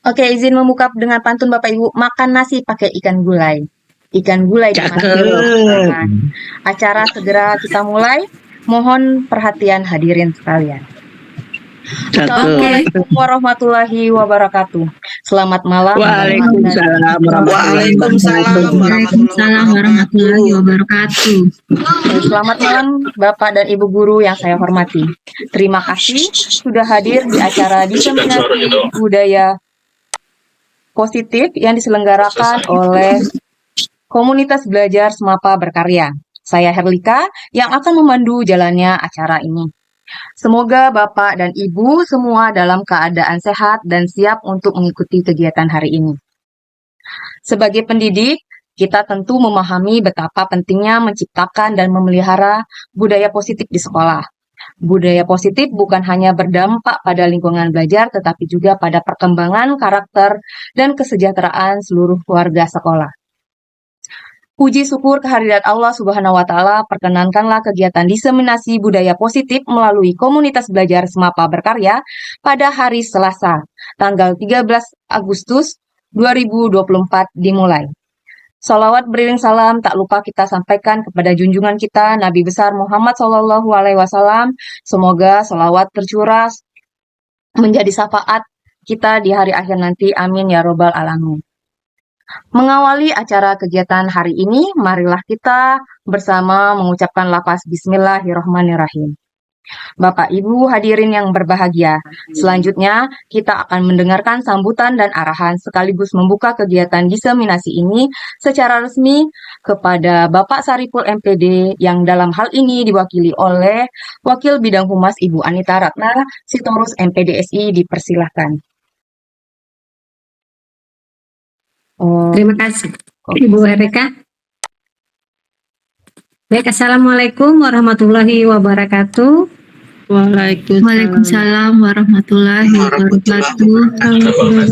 Oke, izin membuka dengan pantun Bapak Ibu. Makan nasi pakai ikan gulai. Ikan gulai dimakan. Cakep. Nah, acara segera kita mulai. Mohon perhatian hadirin sekalian. Cakep. Assalamualaikum warahmatullahi wabarakatuh. Selamat malam. Waalaikumsalam Waalaikumsalam warahmatullahi wabarakatuh. Selamat malam Bapak dan Ibu guru yang saya hormati. Terima kasih sudah hadir di acara diseminasi budaya positif yang diselenggarakan oleh Komunitas Belajar Semapa Berkarya. Saya Herlika yang akan memandu jalannya acara ini. Semoga Bapak dan Ibu semua dalam keadaan sehat dan siap untuk mengikuti kegiatan hari ini. Sebagai pendidik, kita tentu memahami betapa pentingnya menciptakan dan memelihara budaya positif di sekolah. Budaya positif bukan hanya berdampak pada lingkungan belajar, tetapi juga pada perkembangan karakter dan kesejahteraan seluruh keluarga sekolah. Puji syukur kehadirat Allah Subhanahu wa Ta'ala, perkenankanlah kegiatan diseminasi budaya positif melalui Komunitas Belajar Semapa Berkarya pada hari Selasa, tanggal 13 Agustus 2024 dimulai. Salawat beriring salam tak lupa kita sampaikan kepada junjungan kita Nabi besar Muhammad SAW. Semoga salawat tercurah menjadi syafaat kita di hari akhir nanti. Amin ya robbal alamin. Mengawali acara kegiatan hari ini, marilah kita bersama mengucapkan lafaz Bismillahirrahmanirrahim. Bapak Ibu hadirin yang berbahagia, selanjutnya kita akan mendengarkan sambutan dan arahan sekaligus membuka kegiatan diseminasi ini secara resmi kepada Bapak Saripul MPD yang dalam hal ini diwakili oleh Wakil Bidang Humas Ibu Anita Ratna Sitorus MPDSI. Dipersilahkan. Terima kasih Ibu Erika. Baik, Assalamualaikum warahmatullahi wabarakatuh. Waalaikumsalam warahmatullahi wabarakatuh.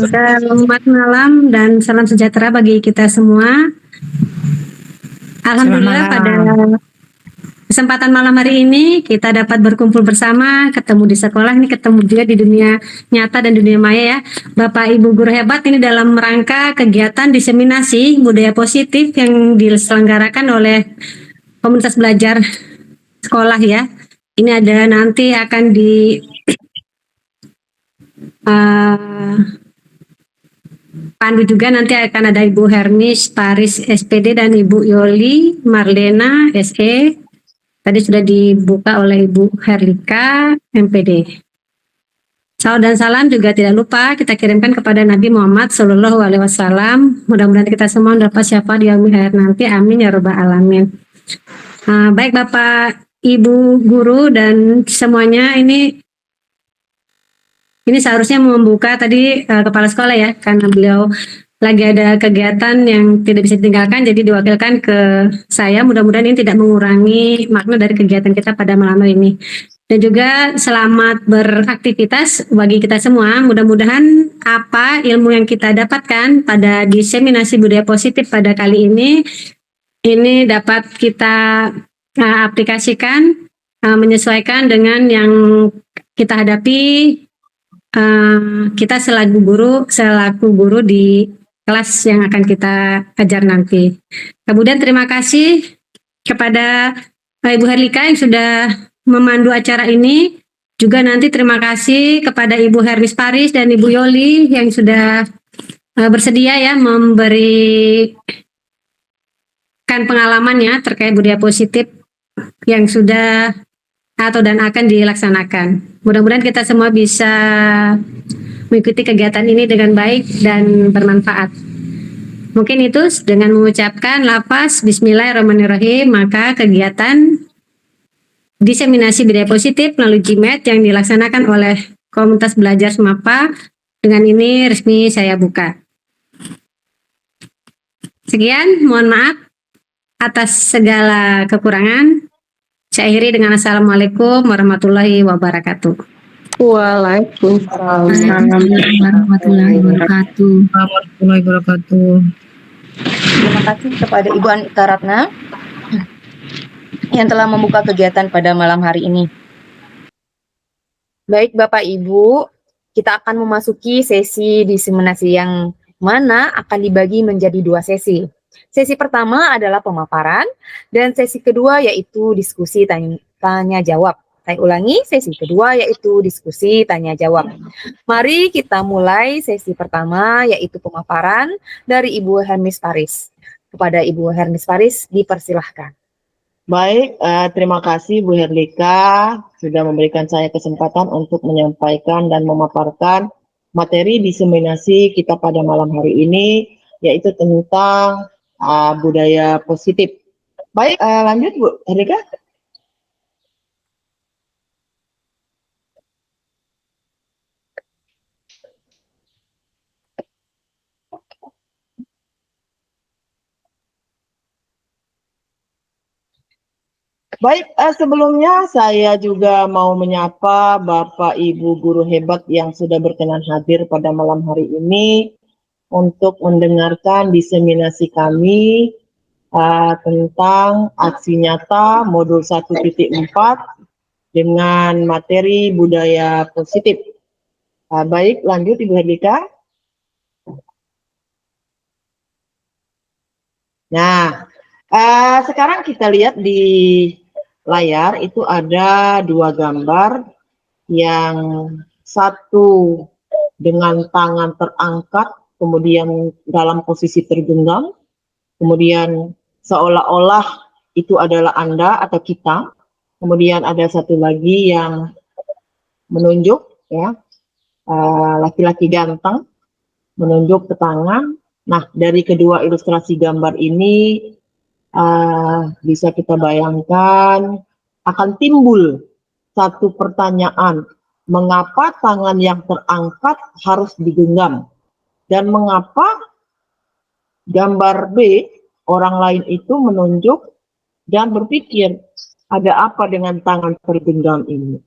Selamat malam dan salam sejahtera bagi kita semua. Alhamdulillah pada kesempatan malam hari ini kita dapat berkumpul bersama, ketemu di sekolah, ini ketemu juga di dunia nyata dan dunia maya ya. Bapak Ibu guru hebat, ini dalam rangka kegiatan diseminasi budaya positif yang diselenggarakan oleh Komunitas Belajar Sekolah ya. Ini ada nanti akan di pandu juga, nanti akan ada Ibu Hermis Paris SPD dan Ibu Yoli Marlena SE. Tadi sudah dibuka oleh Ibu Herlika MPD. Salam dan salam juga tidak lupa kita kirimkan kepada Nabi Muhammad SAW. Mudah-mudahan kita semua dapat syafaat di yaumil akhir nanti. Amin ya robbal alamin. Baik Bapak Ibu guru dan semuanya, ini seharusnya membuka tadi kepala sekolah ya, karena beliau lagi ada kegiatan yang tidak bisa ditinggalkan, jadi diwakilkan ke saya. Mudah-mudahan ini tidak mengurangi makna dari kegiatan kita pada malam ini. Dan juga selamat beraktivitas bagi kita semua. Mudah-mudahan apa ilmu yang kita dapatkan pada diseminasi budaya positif pada kali ini dapat kita aplikasikan, menyesuaikan dengan yang kita hadapi, kita selaku guru di kelas yang akan kita ajar nanti. Kemudian terima kasih kepada Ibu Herlika yang sudah memandu acara ini. Juga nanti terima kasih kepada Ibu Hermis Paris dan Ibu Yoli yang sudah bersedia ya memberikan pengalamannya terkait budaya positif yang sudah atau dan akan dilaksanakan. Mudah-mudahan kita semua bisa mengikuti kegiatan ini dengan baik dan bermanfaat. Mungkin itu dengan mengucapkan lafaz Bismillahirrahmanirrahim, maka kegiatan diseminasi budaya positif melalui GMAT yang dilaksanakan oleh Komunitas Belajar Semapa dengan ini resmi saya buka. Sekian, mohon maaf atas segala kekurangan. Saya akhiri dengan Assalamualaikum warahmatullahi wabarakatuh. Waalaikumsalam warahmatullahi wabarakatuh. Terima kasih kepada Ibu Anita Ratna yang telah membuka kegiatan pada malam hari ini. Baik Bapak Ibu, kita akan memasuki sesi diseminasi yang mana akan dibagi menjadi 2 sesi. Sesi pertama adalah pemaparan dan sesi kedua yaitu diskusi tanya jawab. Saya ulangi, sesi kedua yaitu diskusi tanya jawab. Mari kita mulai sesi pertama yaitu pemaparan dari Ibu Hermis Paris. Kepada Ibu Hermis Paris dipersilahkan. Baik, terima kasih Bu Herlika sudah memberikan saya kesempatan untuk menyampaikan dan memaparkan materi diseminasi kita pada malam hari ini, yaitu tentang budaya positif. Baik, lanjut Bu Herlika. Baik, sebelumnya saya juga mau menyapa Bapak Ibu guru hebat yang sudah berkenan hadir pada malam hari ini untuk mendengarkan diseminasi kami tentang aksi nyata modul 1.4 dengan materi budaya positif. Baik, lanjut Ibu Herlika. Nah, sekarang kita lihat di layar itu ada 2 gambar, yang satu dengan tangan terangkat, kemudian dalam posisi tergenggam, kemudian seolah-olah itu adalah Anda atau kita, kemudian ada satu lagi yang menunjuk, ya, laki-laki ganteng, menunjuk ke tangan. Nah, dari kedua ilustrasi gambar ini, bisa kita bayangkan akan timbul satu pertanyaan, mengapa tangan yang terangkat harus digenggam? Dan mengapa gambar B, orang lain itu menunjuk dan berpikir, ada apa dengan tangan tergenggam ini?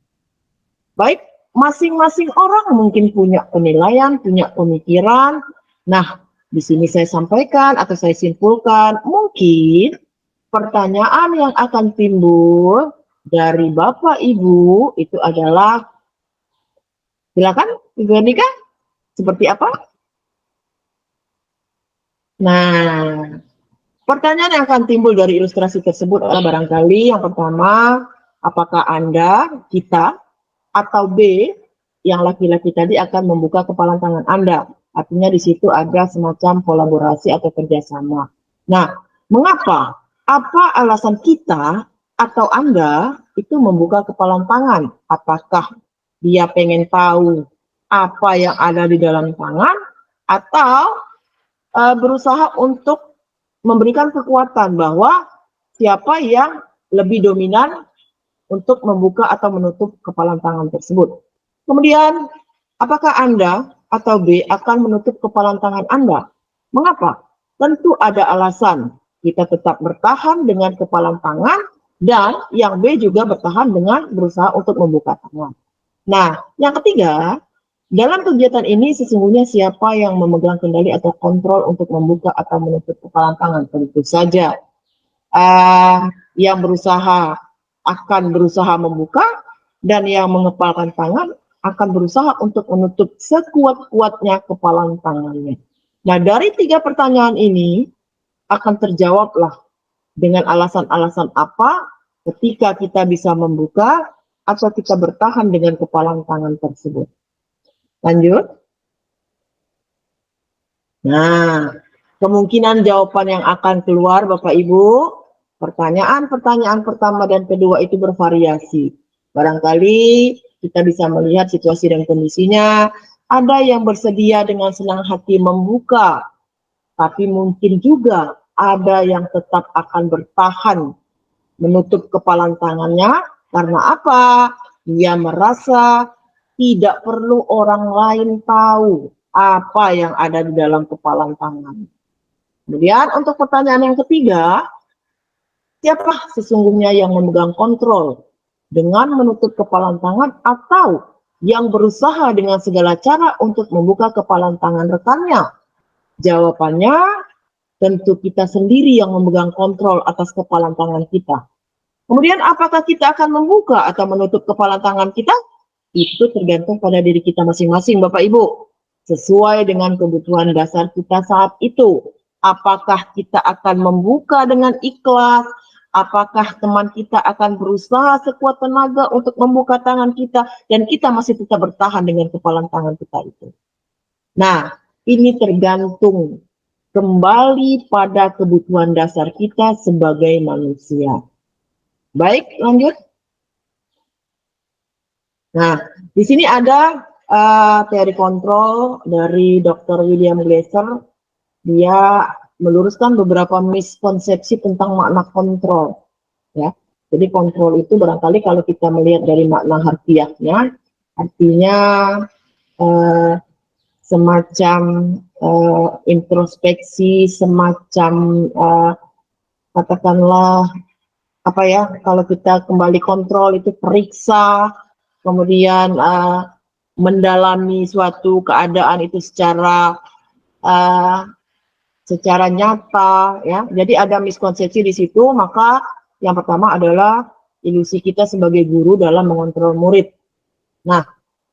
Baik, masing-masing orang mungkin punya penilaian, punya pemikiran. Nah, di sini saya sampaikan atau saya simpulkan, mungkin pertanyaan yang akan timbul dari Bapak Ibu itu adalah, silakan Ibu Herlika, seperti apa? Nah, pertanyaan yang akan timbul dari ilustrasi tersebut adalah barangkali yang pertama, apakah Anda, kita, atau B, yang laki-laki tadi akan membuka kepalan tangan Anda. Artinya di situ ada semacam kolaborasi atau kerjasama. Nah, mengapa? Apa alasan kita atau Anda itu membuka kepalan tangan? Apakah dia pengen tahu apa yang ada di dalam tangan, atau berusaha untuk memberikan kekuatan bahwa siapa yang lebih dominan untuk membuka atau menutup kepalan tangan tersebut? Kemudian, apakah Anda atau B akan menutup kepalan tangan Anda? Mengapa? Tentu ada alasan. Kita tetap bertahan dengan kepalan tangan, dan yang B juga bertahan dengan berusaha untuk membuka tangan. Nah, yang ketiga, dalam kegiatan ini sesungguhnya siapa yang memegang kendali atau kontrol untuk membuka atau menutup kepalan tangan? Tentu saja yang berusaha akan berusaha membuka, dan yang mengepalkan tangan akan berusaha untuk menutup sekuat-kuatnya kepalan tangannya. Nah, dari 3 pertanyaan ini akan terjawablah dengan alasan-alasan apa ketika kita bisa membuka atau kita bertahan dengan kepalan tangan tersebut. Lanjut. Nah, kemungkinan jawaban yang akan keluar Bapak Ibu, pertanyaan pertama dan kedua itu bervariasi. Barangkali kita bisa melihat situasi dan kondisinya, ada yang bersedia dengan senang hati membuka, tapi mungkin juga ada yang tetap akan bertahan menutup kepalan tangannya. Karena apa? Dia merasa tidak perlu orang lain tahu apa yang ada di dalam kepalan tangan. Kemudian untuk pertanyaan yang ketiga, siapa sesungguhnya yang memegang kontrol dengan menutup kepalan tangan, atau yang berusaha dengan segala cara untuk membuka kepalan tangan rekannya? Jawabannya, tentu kita sendiri yang memegang kontrol atas kepalan tangan kita. Kemudian apakah kita akan membuka atau menutup kepalan tangan kita? Itu tergantung pada diri kita masing-masing, Bapak Ibu. Sesuai dengan kebutuhan dasar kita saat itu. Apakah kita akan membuka dengan ikhlas? Apakah teman kita akan berusaha sekuat tenaga untuk membuka tangan kita dan kita masih tetap bertahan dengan kepalan tangan kita itu? Nah, ini tergantung kembali pada kebutuhan dasar kita sebagai manusia. Baik, lanjut. Nah, di sini ada teori kontrol dari Dr. William Glasser. Dia meluruskan beberapa miskonsepsi tentang makna kontrol. Ya, jadi kontrol itu barangkali kalau kita melihat dari makna harfiahnya, artinya semacam introspeksi, semacam katakanlah apa ya, kalau kita kembali kontrol itu periksa, kemudian mendalami suatu keadaan itu secara nyata, ya. Jadi ada miskonsepsi di situ. Maka yang pertama adalah ilusi kita sebagai guru dalam mengontrol murid. Nah,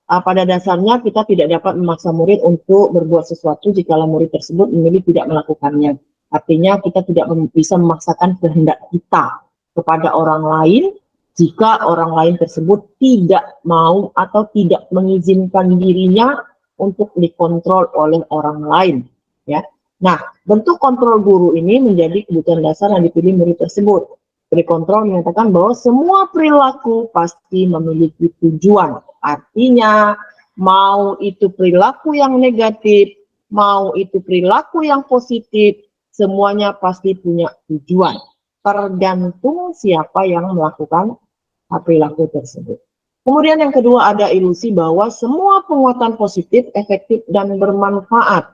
pada dasarnya kita tidak dapat memaksa murid untuk berbuat sesuatu jika murid tersebut memilih tidak melakukannya. Artinya kita tidak bisa memaksakan kehendak kita kepada orang lain jika orang lain tersebut tidak mau atau tidak mengizinkan dirinya untuk dikontrol oleh orang lain, ya. Nah, bentuk kontrol guru ini menjadi kebutuhan dasar yang dipilih murid tersebut. Kontrol menyatakan bahwa semua perilaku pasti memiliki tujuan. Artinya, mau itu perilaku yang negatif, mau itu perilaku yang positif, semuanya pasti punya tujuan. Tergantung siapa yang melakukan perilaku tersebut. Kemudian yang kedua ada ilusi bahwa semua penguatan positif, efektif, dan bermanfaat.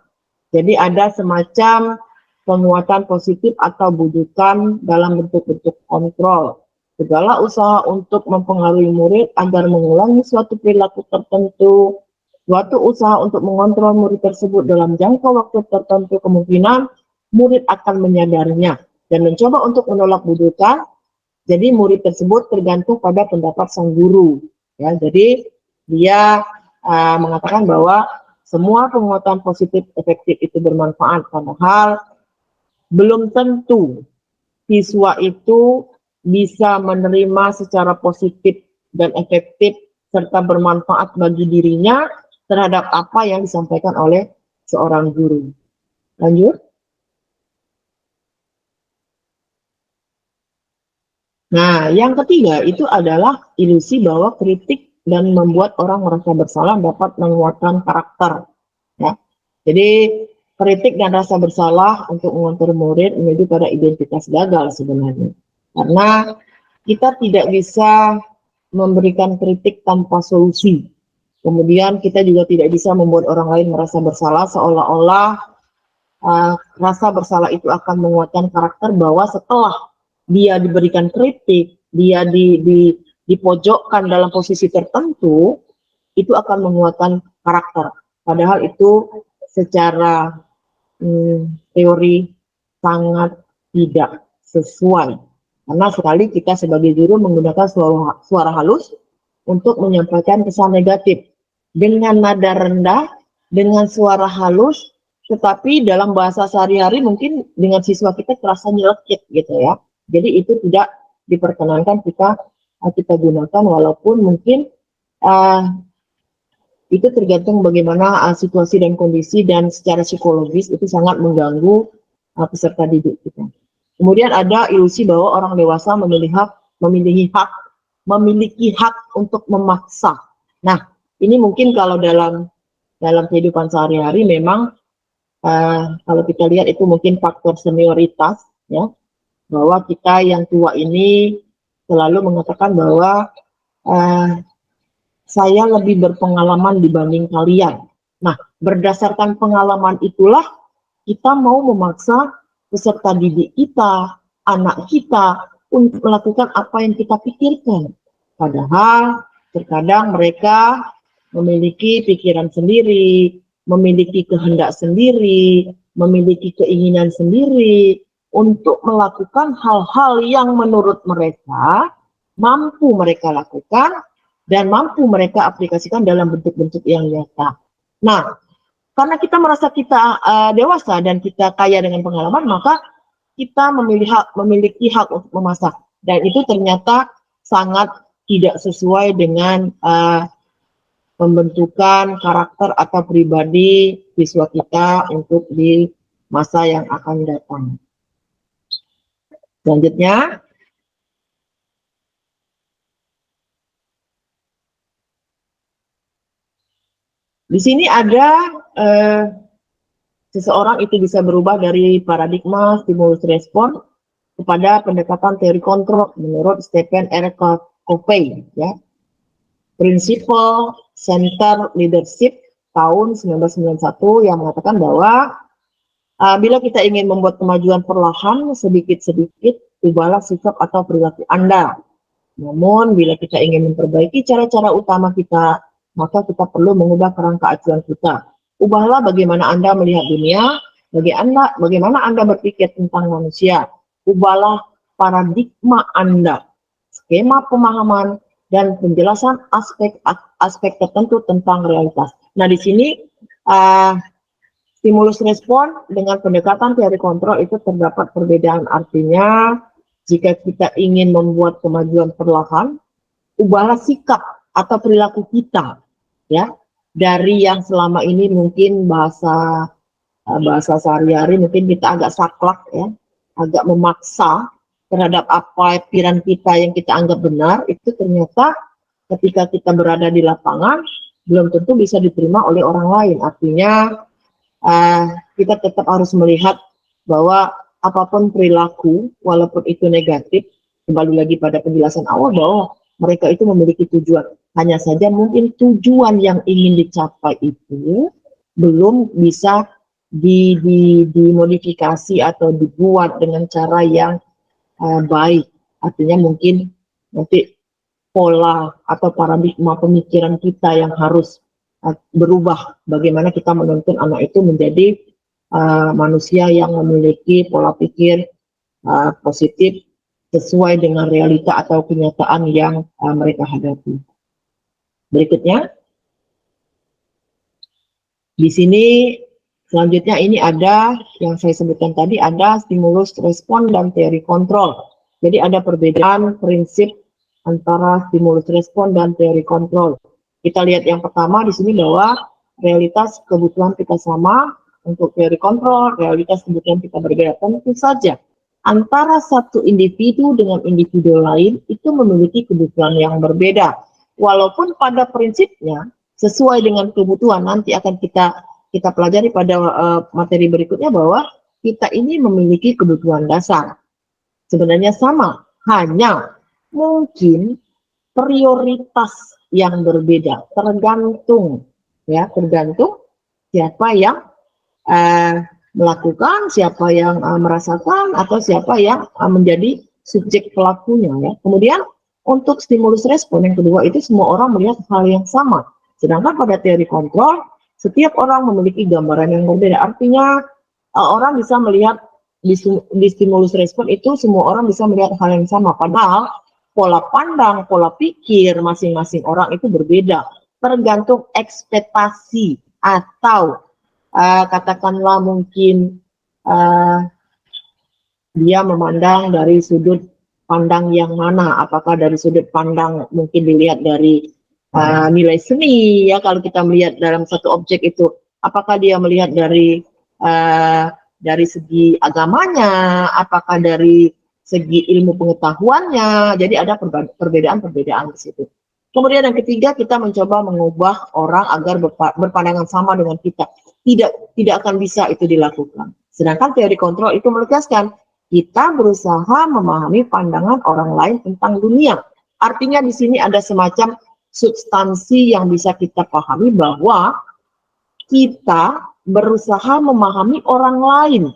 Jadi ada semacam penguatan positif atau bujukan dalam bentuk-bentuk kontrol. Segala usaha untuk mempengaruhi murid agar mengulangi suatu perilaku tertentu, suatu usaha untuk mengontrol murid tersebut dalam jangka waktu tertentu, kemungkinan murid akan menyadarinya dan mencoba untuk menolak bujukan. Jadi murid tersebut tergantung pada pendapat sang guru. Ya, jadi dia mengatakan bahwa semua penguatan positif efektif itu bermanfaat, padahal belum tentu siswa itu bisa menerima secara positif dan efektif serta bermanfaat bagi dirinya terhadap apa yang disampaikan oleh seorang guru. Lanjut. Nah, yang ketiga itu adalah ilusi bahwa kritik dan membuat orang merasa bersalah dapat menguatkan karakter. Ya. Jadi kritik dan rasa bersalah untuk mengontrol murid menjadi pada identitas gagal sebenarnya. Karena kita tidak bisa memberikan kritik tanpa solusi. Kemudian kita juga tidak bisa membuat orang lain merasa bersalah, seolah-olah rasa bersalah itu akan menguatkan karakter bahwa setelah dia diberikan kritik, dia dipojokkan dalam posisi tertentu, itu akan menguatkan karakter. Padahal itu secara teori sangat tidak sesuai. Karena sekali kita sebagai guru menggunakan suara halus untuk menyampaikan pesan negatif dengan nada rendah, dengan suara halus, tetapi dalam bahasa sehari-hari mungkin dengan siswa kita terasa nyelekit gitu ya. Jadi itu tidak diperkenankan kita gunakan, walaupun mungkin itu tergantung bagaimana situasi dan kondisi, dan secara psikologis itu sangat mengganggu peserta didik kita. Kemudian ada ilusi bahwa orang dewasa memiliki hak untuk memaksa. Nah, ini mungkin kalau dalam kehidupan sehari-hari memang kalau kita lihat itu mungkin faktor senioritas, ya, bahwa kita yang tua ini selalu mengatakan bahwa saya lebih berpengalaman dibanding kalian. Nah, berdasarkan pengalaman itulah kita mau memaksa peserta didik kita, anak kita, untuk melakukan apa yang kita pikirkan. Padahal terkadang mereka memiliki pikiran sendiri, memiliki kehendak sendiri, memiliki keinginan sendiri untuk melakukan hal-hal yang menurut mereka mampu mereka lakukan dan mampu mereka aplikasikan dalam bentuk-bentuk yang nyata. Nah, karena kita merasa kita dewasa dan kita kaya dengan pengalaman, maka kita memiliki hak untuk memasak. Dan itu ternyata sangat tidak sesuai dengan pembentukan karakter atau pribadi siswa kita untuk di masa yang akan datang. Selanjutnya, di sini ada seseorang itu bisa berubah dari paradigma stimulus respon kepada pendekatan teori kontrol menurut Stephen R. Covey, ya. Principle Center Leadership tahun 1991 yang mengatakan bahwa bila kita ingin membuat kemajuan perlahan sedikit-sedikit, ubahlah sikap atau perilaku Anda. Namun bila kita ingin memperbaiki cara-cara utama kita, maka kita perlu mengubah kerangka acuan kita. Ubahlah bagaimana Anda melihat dunia, bagaimana Anda berpikir tentang manusia. Ubahlah paradigma Anda, skema pemahaman, dan penjelasan aspek tertentu tentang realitas. Nah, di sini stimulus respon dengan pendekatan teori kontrol itu terdapat perbedaan. Artinya, jika kita ingin membuat kemajuan perlahan, ubahlah sikap atau perilaku kita, ya, dari yang selama ini mungkin bahasa sehari-hari mungkin kita agak saklek, ya, agak memaksa terhadap apa pikiran kita yang kita anggap benar, itu ternyata ketika kita berada di lapangan belum tentu bisa diterima oleh orang lain. Artinya kita tetap harus melihat bahwa apapun perilaku, walaupun itu negatif, kembali lagi pada penjelasan awal bahwa mereka itu memiliki tujuan. Hanya saja mungkin tujuan yang ingin dicapai itu belum bisa dimodifikasi atau dibuat dengan cara yang baik. Artinya mungkin nanti pola atau paradigma pemikiran kita yang harus berubah. Bagaimana kita menuntun anak itu menjadi manusia yang memiliki pola pikir positif sesuai dengan realita atau kenyataan yang mereka hadapi. Berikutnya, di sini selanjutnya ini ada yang saya sebutkan tadi, ada stimulus respon dan teori kontrol. Jadi ada perbedaan prinsip antara stimulus respon dan teori kontrol. Kita lihat yang pertama di sini bahwa realitas kebutuhan kita sama, untuk teori kontrol realitas kebutuhan kita berbeda. Tentu saja antara satu individu dengan individu lain itu memiliki kebutuhan yang berbeda. Walaupun pada prinsipnya sesuai dengan kebutuhan, nanti akan kita pelajari pada materi berikutnya bahwa kita ini memiliki kebutuhan dasar. Sebenarnya sama, hanya mungkin prioritas yang berbeda, tergantung siapa yang melakukan, siapa yang merasakan, atau siapa yang menjadi subjek pelakunya, ya. Kemudian untuk stimulus respon yang kedua itu semua orang melihat hal yang sama. Sedangkan pada teori kontrol setiap orang memiliki gambaran yang berbeda. Artinya orang bisa melihat di stimulus respon itu semua orang bisa melihat hal yang sama. Padahal pola pandang, pola pikir masing-masing orang itu berbeda. Tergantung ekspektasi atau katakanlah mungkin dia memandang dari sudut pandang yang mana. Apakah dari sudut pandang mungkin dilihat dari nilai seni, ya, kalau kita melihat dalam satu objek itu, apakah dia melihat dari segi agamanya, apakah dari segi ilmu pengetahuannya. Jadi ada perbedaan-perbedaan di situ. Kemudian yang ketiga, kita mencoba mengubah orang agar berpandangan sama dengan kita. Tidak akan bisa itu dilakukan. Sedangkan teori kontrol itu menegaskan kita berusaha memahami pandangan orang lain tentang dunia. Artinya di sini ada semacam substansi yang bisa kita pahami bahwa kita berusaha memahami orang lain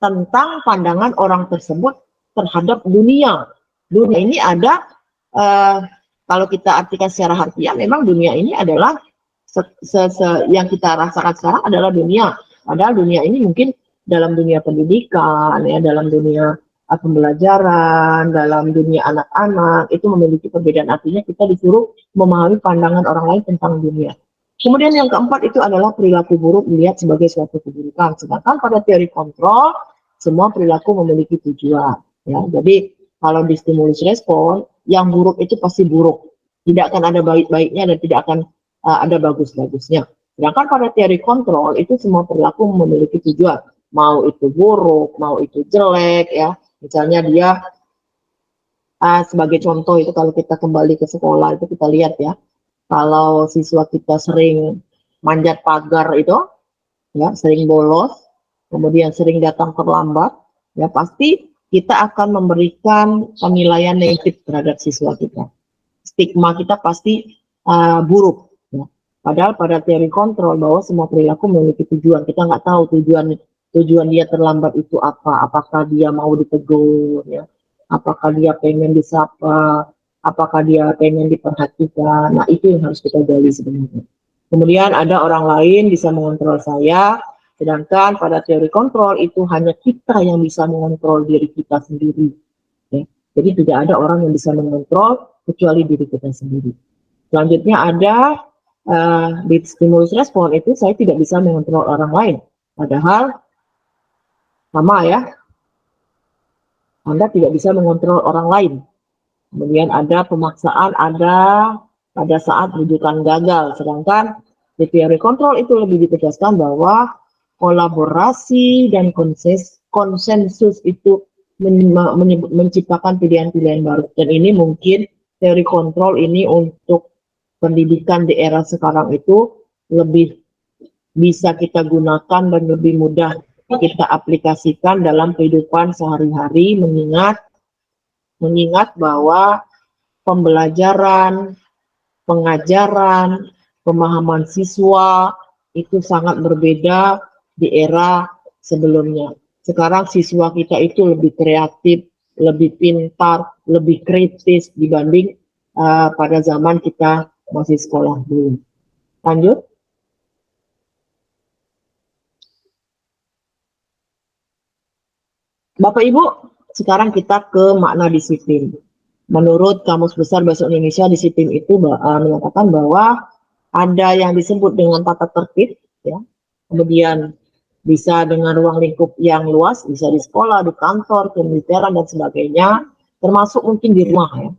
tentang pandangan orang tersebut terhadap dunia. Dunia ini ada, kalau kita artikan secara harfiah, memang dunia ini adalah yang kita rasakan sekarang adalah dunia. Padahal dunia ini mungkin dalam dunia pendidikan, ya, dalam dunia pembelajaran, dalam dunia anak-anak, itu memiliki perbedaan. Artinya kita disuruh memahami pandangan orang lain tentang dunia. Kemudian yang keempat itu adalah perilaku buruk dilihat sebagai suatu keburukan. Sedangkan pada teori kontrol, semua perilaku memiliki tujuan. Ya, jadi kalau di stimulus respon, yang buruk itu pasti buruk. Tidak akan ada baik-baiknya dan tidak akan ada bagus-bagusnya. Sedangkan pada teori kontrol itu semua perilaku memiliki tujuan. Mau itu buruk, mau itu jelek, ya. Misalnya dia sebagai contoh itu kalau kita kembali ke sekolah itu kita lihat ya. Kalau siswa kita sering manjat pagar itu, ya, sering bolos, kemudian sering datang terlambat, ya pasti kita akan memberikan penilaian negatif terhadap siswa kita. Stigma kita pasti buruk. Ya. Padahal pada teori kontrol bahwa semua perilaku memiliki tujuan. Kita nggak tahu tujuan dia terlambat itu apa. Apakah dia mau ditegur, ya. Apakah dia pengen disapa, apakah dia pengen diperhatikan. Nah, itu yang harus kita gali sebenarnya. Kemudian ada orang lain bisa mengontrol saya, sedangkan pada teori kontrol itu hanya kita yang bisa mengontrol diri kita sendiri. Ya. Jadi tidak ada orang yang bisa mengontrol kecuali diri kita sendiri. Selanjutnya ada di stimulus respon itu saya tidak bisa mengontrol orang lain. Padahal sama ya, Anda tidak bisa mengontrol orang lain. Kemudian ada pemaksaan, ada pada saat rujukan gagal. Sedangkan di teori kontrol itu lebih ditegaskan bahwa kolaborasi dan konsensus itu menciptakan pilihan-pilihan baru. Dan ini mungkin teori kontrol ini untuk pendidikan di era sekarang itu lebih bisa kita gunakan dan lebih mudah kita aplikasikan dalam kehidupan sehari-hari, mengingat bahwa pembelajaran, pengajaran, pemahaman siswa itu sangat berbeda di era sebelumnya. Sekarang siswa kita itu lebih kreatif, lebih pintar, lebih kritis dibanding pada zaman kita masih sekolah dulu. Lanjut. Bapak Ibu, sekarang kita ke makna disiplin. Menurut Kamus Besar Bahasa Indonesia, disiplin itu menyatakan bahwa ada yang disebut dengan tata tertib, ya. Kemudian bisa dengan ruang lingkup yang luas, bisa di sekolah, di kantor, kemiliteran dan sebagainya, termasuk mungkin di rumah, ya.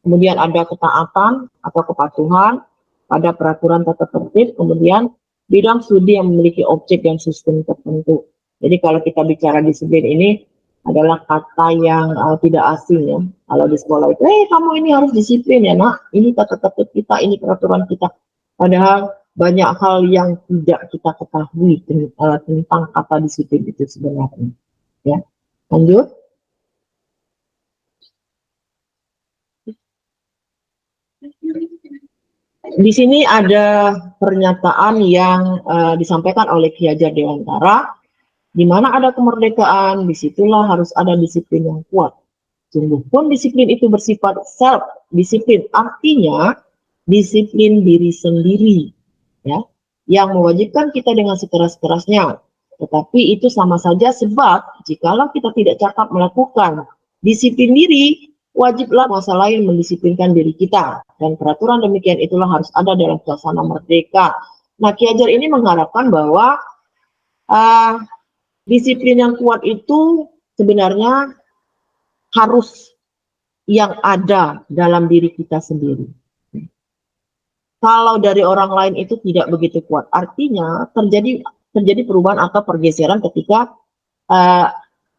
Kemudian ada ketaatan atau kepatuhan pada peraturan tata tertib, kemudian bidang studi yang memiliki objek dan sistem tertentu. Jadi kalau kita bicara disiplin ini adalah kata yang tidak asing ya. Kalau di sekolah itu, kamu ini harus disiplin ya nak, ini tata tertib kita, ini peraturan kita. Padahal banyak hal yang tidak kita ketahui tentang kata disiplin itu sebenarnya. Ya, lanjut. Di sini ada pernyataan yang disampaikan oleh Ki Hajar Dewantara. Di mana ada kemerdekaan, disitulah harus ada disiplin yang kuat. Sungguh pun disiplin itu bersifat self-disiplin, artinya disiplin diri sendiri, ya, yang mewajibkan kita dengan sekeras-kerasnya. Tetapi itu sama saja sebab jikalau kita tidak cakap melakukan disiplin diri, wajiblah kuasa lain mendisiplinkan diri kita. Dan peraturan demikian itulah harus ada dalam suasana merdeka. Nah, Ki Hajar ini mengharapkan bahwa disiplin yang kuat itu sebenarnya harus yang ada dalam diri kita sendiri. Kalau dari orang lain itu tidak begitu kuat, artinya terjadi perubahan atau pergeseran ketika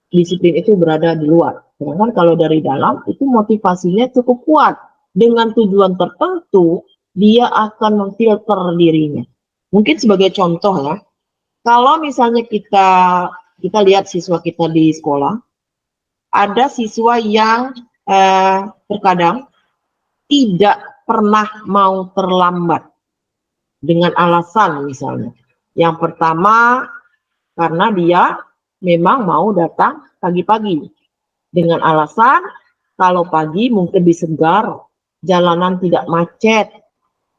disiplin itu berada di luar. Sedangkan kalau dari dalam itu motivasinya cukup kuat. Dengan tujuan tertentu, dia akan memfilter dirinya. Mungkin sebagai contoh ya, kalau misalnya kita lihat siswa kita di sekolah, ada siswa yang terkadang tidak pernah mau terlambat dengan alasan misalnya. Yang pertama, karena dia memang mau datang pagi-pagi. Dengan alasan, kalau pagi mungkin disegar, jalanan tidak macet,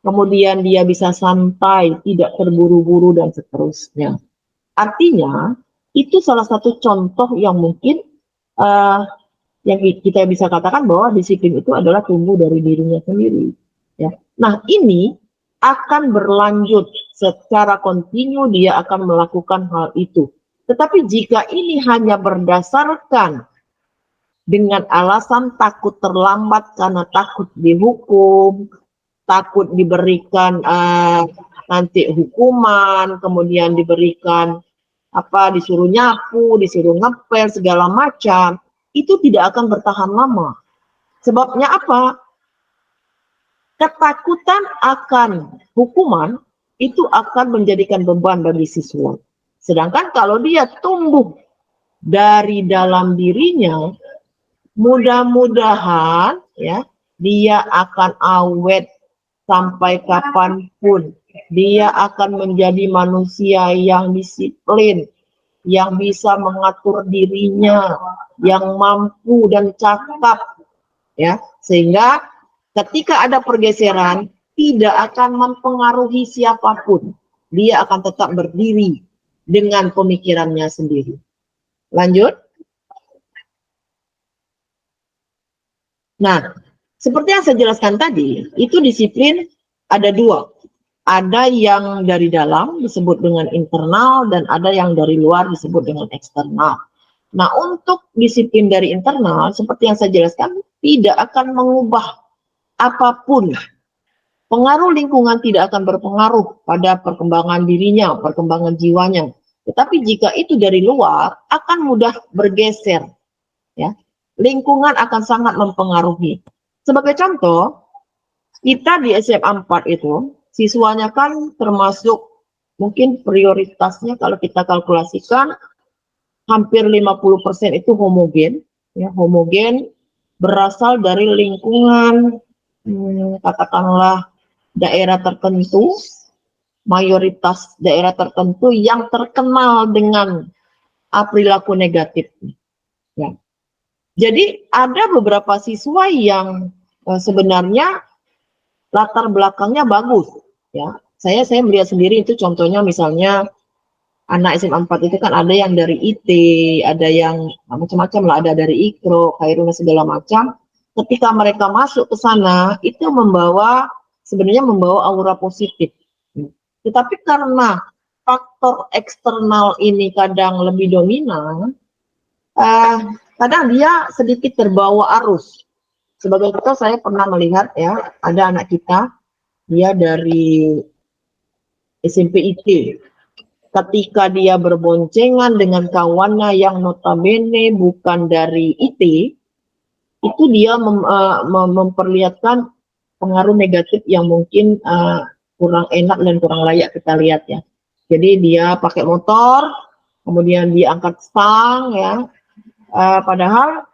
kemudian dia bisa santai, tidak terburu-buru dan seterusnya. Artinya, itu salah satu contoh yang mungkin yang kita bisa katakan bahwa disiplin itu adalah tumbuh dari dirinya sendiri. Ya. Nah, ini akan berlanjut secara kontinu, dia akan melakukan hal itu. Tetapi jika ini hanya berdasarkan dengan alasan takut terlambat karena takut dihukum, takut diberikan nanti hukuman, kemudian diberikan disuruh nyapu, disuruh ngepel, segala macam, itu tidak akan bertahan lama. Sebabnya apa? Ketakutan akan hukuman itu akan menjadikan beban bagi siswa. Sedangkan kalau dia tumbuh dari dalam dirinya, mudah-mudahan ya dia akan awet sampai kapanpun. Dia akan menjadi manusia yang disiplin, yang bisa mengatur dirinya, yang mampu dan cakap, ya, sehingga ketika ada pergeseran tidak akan mempengaruhi siapapun. Dia akan tetap berdiri dengan pemikirannya sendiri. Lanjut. Nah, seperti yang saya jelaskan tadi, itu disiplin ada dua. Ada yang dari dalam disebut dengan internal dan ada yang dari luar disebut dengan eksternal. Nah, untuk disiplin dari internal, seperti yang saya jelaskan, tidak akan mengubah apapun. Pengaruh lingkungan tidak akan berpengaruh pada perkembangan dirinya, perkembangan jiwanya. Tetapi jika itu dari luar, akan mudah bergeser. Ya. Lingkungan akan sangat mempengaruhi. Sebagai contoh, kita di SMA 4 itu, siswanya kan termasuk mungkin prioritasnya kalau kita kalkulasikan, hampir 50% itu homogen. Ya, homogen berasal dari lingkungan, katakanlah daerah tertentu, mayoritas daerah tertentu yang terkenal dengan perilaku negatif. Ya. Jadi ada beberapa siswa yang sebenarnya latar belakangnya bagus, ya. Saya melihat sendiri itu contohnya misalnya anak SMA 4 itu kan ada yang dari IT, ada yang macam-macam lah, ada dari Ikro, Khairul segala macam. Ketika mereka masuk ke sana itu sebenarnya membawa aura positif. Tetapi karena faktor eksternal ini kadang lebih dominan, kadang dia sedikit terbawa arus. Sebagai contoh saya pernah melihat ya, ada anak kita, dia dari SMP IT. Ketika dia berboncengan dengan kawannya yang notabene bukan dari IT, itu dia memperlihatkan pengaruh negatif yang mungkin kurang enak dan kurang layak kita lihat ya. Jadi dia pakai motor, kemudian dia angkat stang ya. Padahal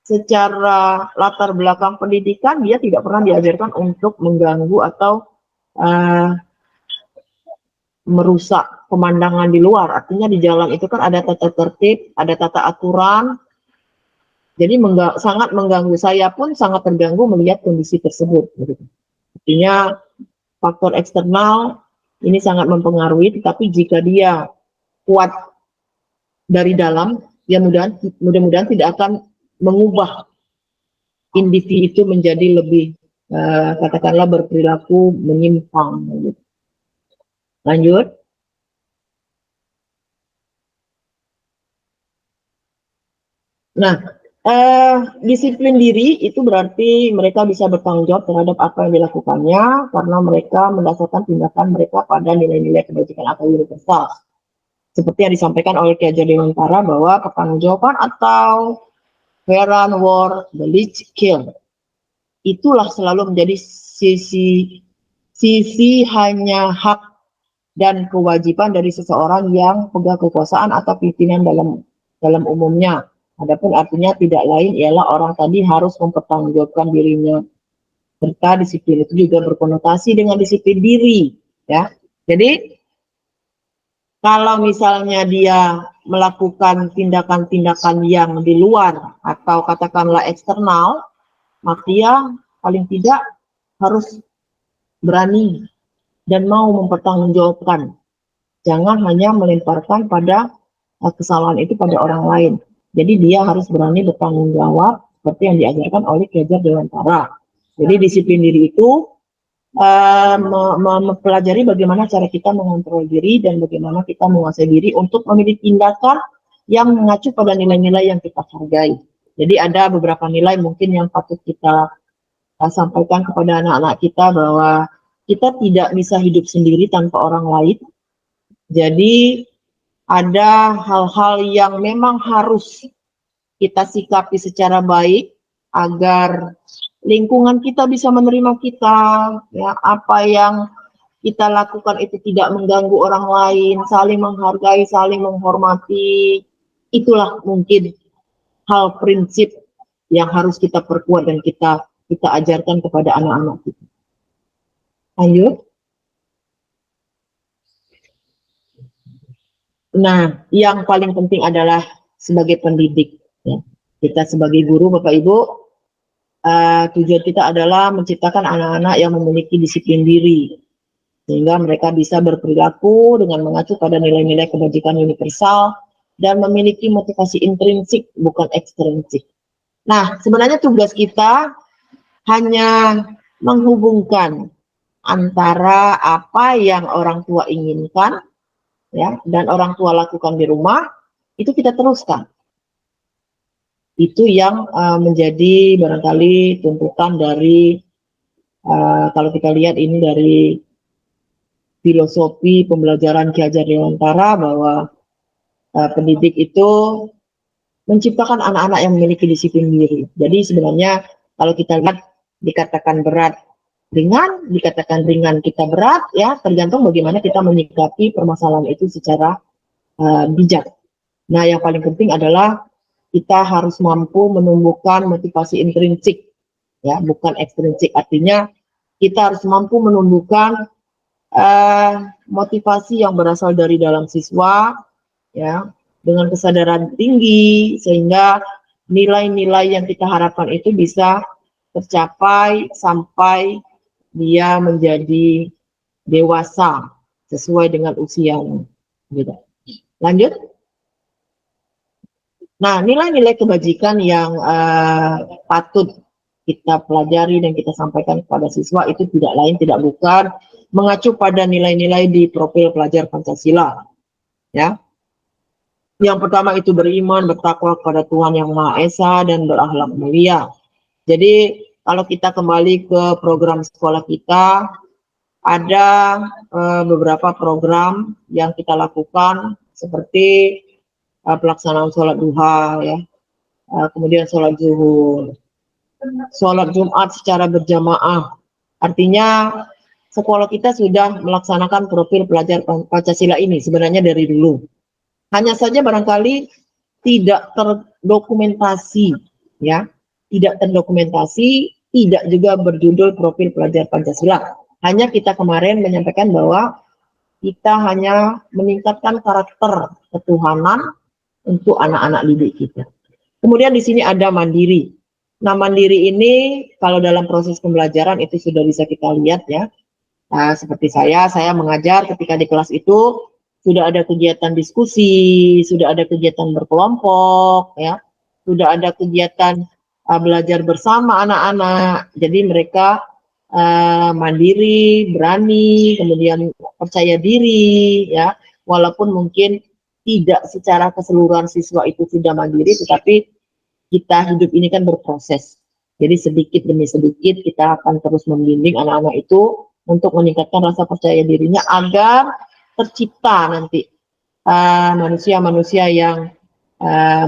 secara latar belakang pendidikan dia tidak pernah diajarkan untuk mengganggu atau merusak pemandangan di luar. Artinya di jalan itu kan ada tata tertib, ada tata aturan. Jadi sangat mengganggu. Saya pun sangat terganggu melihat kondisi tersebut. Artinya faktor eksternal ini sangat mempengaruhi, tetapi jika dia kuat dari dalam, dia mudah-mudahan tidak akan mengubah individu itu menjadi lebih katakanlah berperilaku menyimpang. Lanjut. Nah, disiplin diri itu berarti mereka bisa bertanggung jawab terhadap apa yang dilakukannya karena mereka mendasarkan tindakan mereka pada nilai-nilai kebajikan atau universal. Seperti yang disampaikan oleh Ki Hajar Dewantara bahwa pertanggungjawaban atau fair and war, the least kill. Itulah selalu menjadi sisi hanya hak dan kewajiban dari seseorang yang pegang kekuasaan atau pimpinan dalam umumnya. Adapun artinya tidak lain ialah orang tadi harus mempertanggungjawabkan dirinya. Serta disiplin itu juga berkonotasi dengan disiplin diri, ya. Jadi kalau misalnya dia melakukan tindakan-tindakan yang di luar atau katakanlah eksternal, maka dia paling tidak harus berani dan mau mempertanggungjawabkan. Jangan hanya melemparkan pada kesalahan itu pada orang lain. Jadi dia harus berani bertanggung jawab seperti yang diajarkan oleh Ki Hajar Dewantara. Jadi disiplin diri itu mempelajari bagaimana cara kita mengontrol diri dan bagaimana kita menguasai diri untuk memilih tindakan yang mengacu pada nilai-nilai yang kita hargai. Jadi ada beberapa nilai mungkin yang patut kita sampaikan kepada anak-anak kita bahwa kita tidak bisa hidup sendiri tanpa orang lain. Jadi ada hal-hal yang memang harus kita sikapi secara baik agar lingkungan kita bisa menerima kita, ya, apa yang kita lakukan itu tidak mengganggu orang lain, saling menghargai, saling menghormati. Itulah mungkin hal prinsip yang harus kita perkuat dan kita ajarkan kepada anak-anak kita. Lanjut. Nah, yang paling penting adalah sebagai pendidik, ya. Kita sebagai guru, Bapak Ibu, tujuan kita adalah menciptakan anak-anak yang memiliki disiplin diri, sehingga mereka bisa berperilaku dengan mengacu pada nilai-nilai kebajikan universal dan memiliki motivasi intrinsik, bukan ekstrinsik. Nah, sebenarnya tugas kita hanya menghubungkan antara apa yang orang tua inginkan, ya, dan orang tua lakukan di rumah, itu kita teruskan. Itu yang menjadi barangkali tuntutan dari, kalau kita lihat ini dari filosofi pembelajaran Ki Hajar Dewantara, bahwa pendidik itu menciptakan anak-anak yang memiliki disiplin diri. Jadi sebenarnya kalau kita lihat dikatakan berat ringan, dikatakan ringan kita berat, ya tergantung bagaimana kita menyikapi permasalahan itu secara bijak. Nah, yang paling penting adalah kita harus mampu menumbuhkan motivasi intrinsik, ya, bukan ekstrinsik. Artinya kita harus mampu menumbuhkan motivasi yang berasal dari dalam siswa, ya, dengan kesadaran tinggi, sehingga nilai-nilai yang kita harapkan itu bisa tercapai sampai dia menjadi dewasa sesuai dengan usianya. Gitu. Lanjut. Nah, nilai-nilai kebajikan yang patut kita pelajari dan kita sampaikan kepada siswa itu tidak lain tidak bukan mengacu pada nilai-nilai di profil pelajar Pancasila. Ya. Yang pertama itu beriman, bertakwa kepada Tuhan Yang Maha Esa dan berakhlak mulia. Jadi kalau kita kembali ke program sekolah kita, ada beberapa program yang kita lakukan seperti pelaksanaan sholat duha, ya, kemudian sholat zuhur, sholat Jumat secara berjamaah. Artinya sekolah kita sudah melaksanakan profil pelajar Pancasila ini sebenarnya dari dulu. Hanya saja barangkali tidak terdokumentasi, ya, tidak terdokumentasi, tidak juga berjudul profil pelajar Pancasila. Hanya kita kemarin menyampaikan bahwa kita hanya meningkatkan karakter ketuhanan untuk anak-anak didik kita. Kemudian di sini ada mandiri. Nah, mandiri ini kalau dalam proses pembelajaran itu sudah bisa kita lihat, ya. Nah, seperti saya mengajar ketika di kelas itu sudah ada kegiatan diskusi, sudah ada kegiatan berkelompok, ya, sudah ada kegiatan belajar bersama anak-anak. Jadi mereka mandiri, berani, kemudian percaya diri, ya, walaupun mungkin tidak secara keseluruhan siswa itu sudah mandiri, tetapi kita hidup ini kan berproses. Jadi sedikit demi sedikit kita akan terus membimbing anak-anak itu untuk meningkatkan rasa percaya dirinya agar tercipta nanti manusia-manusia yang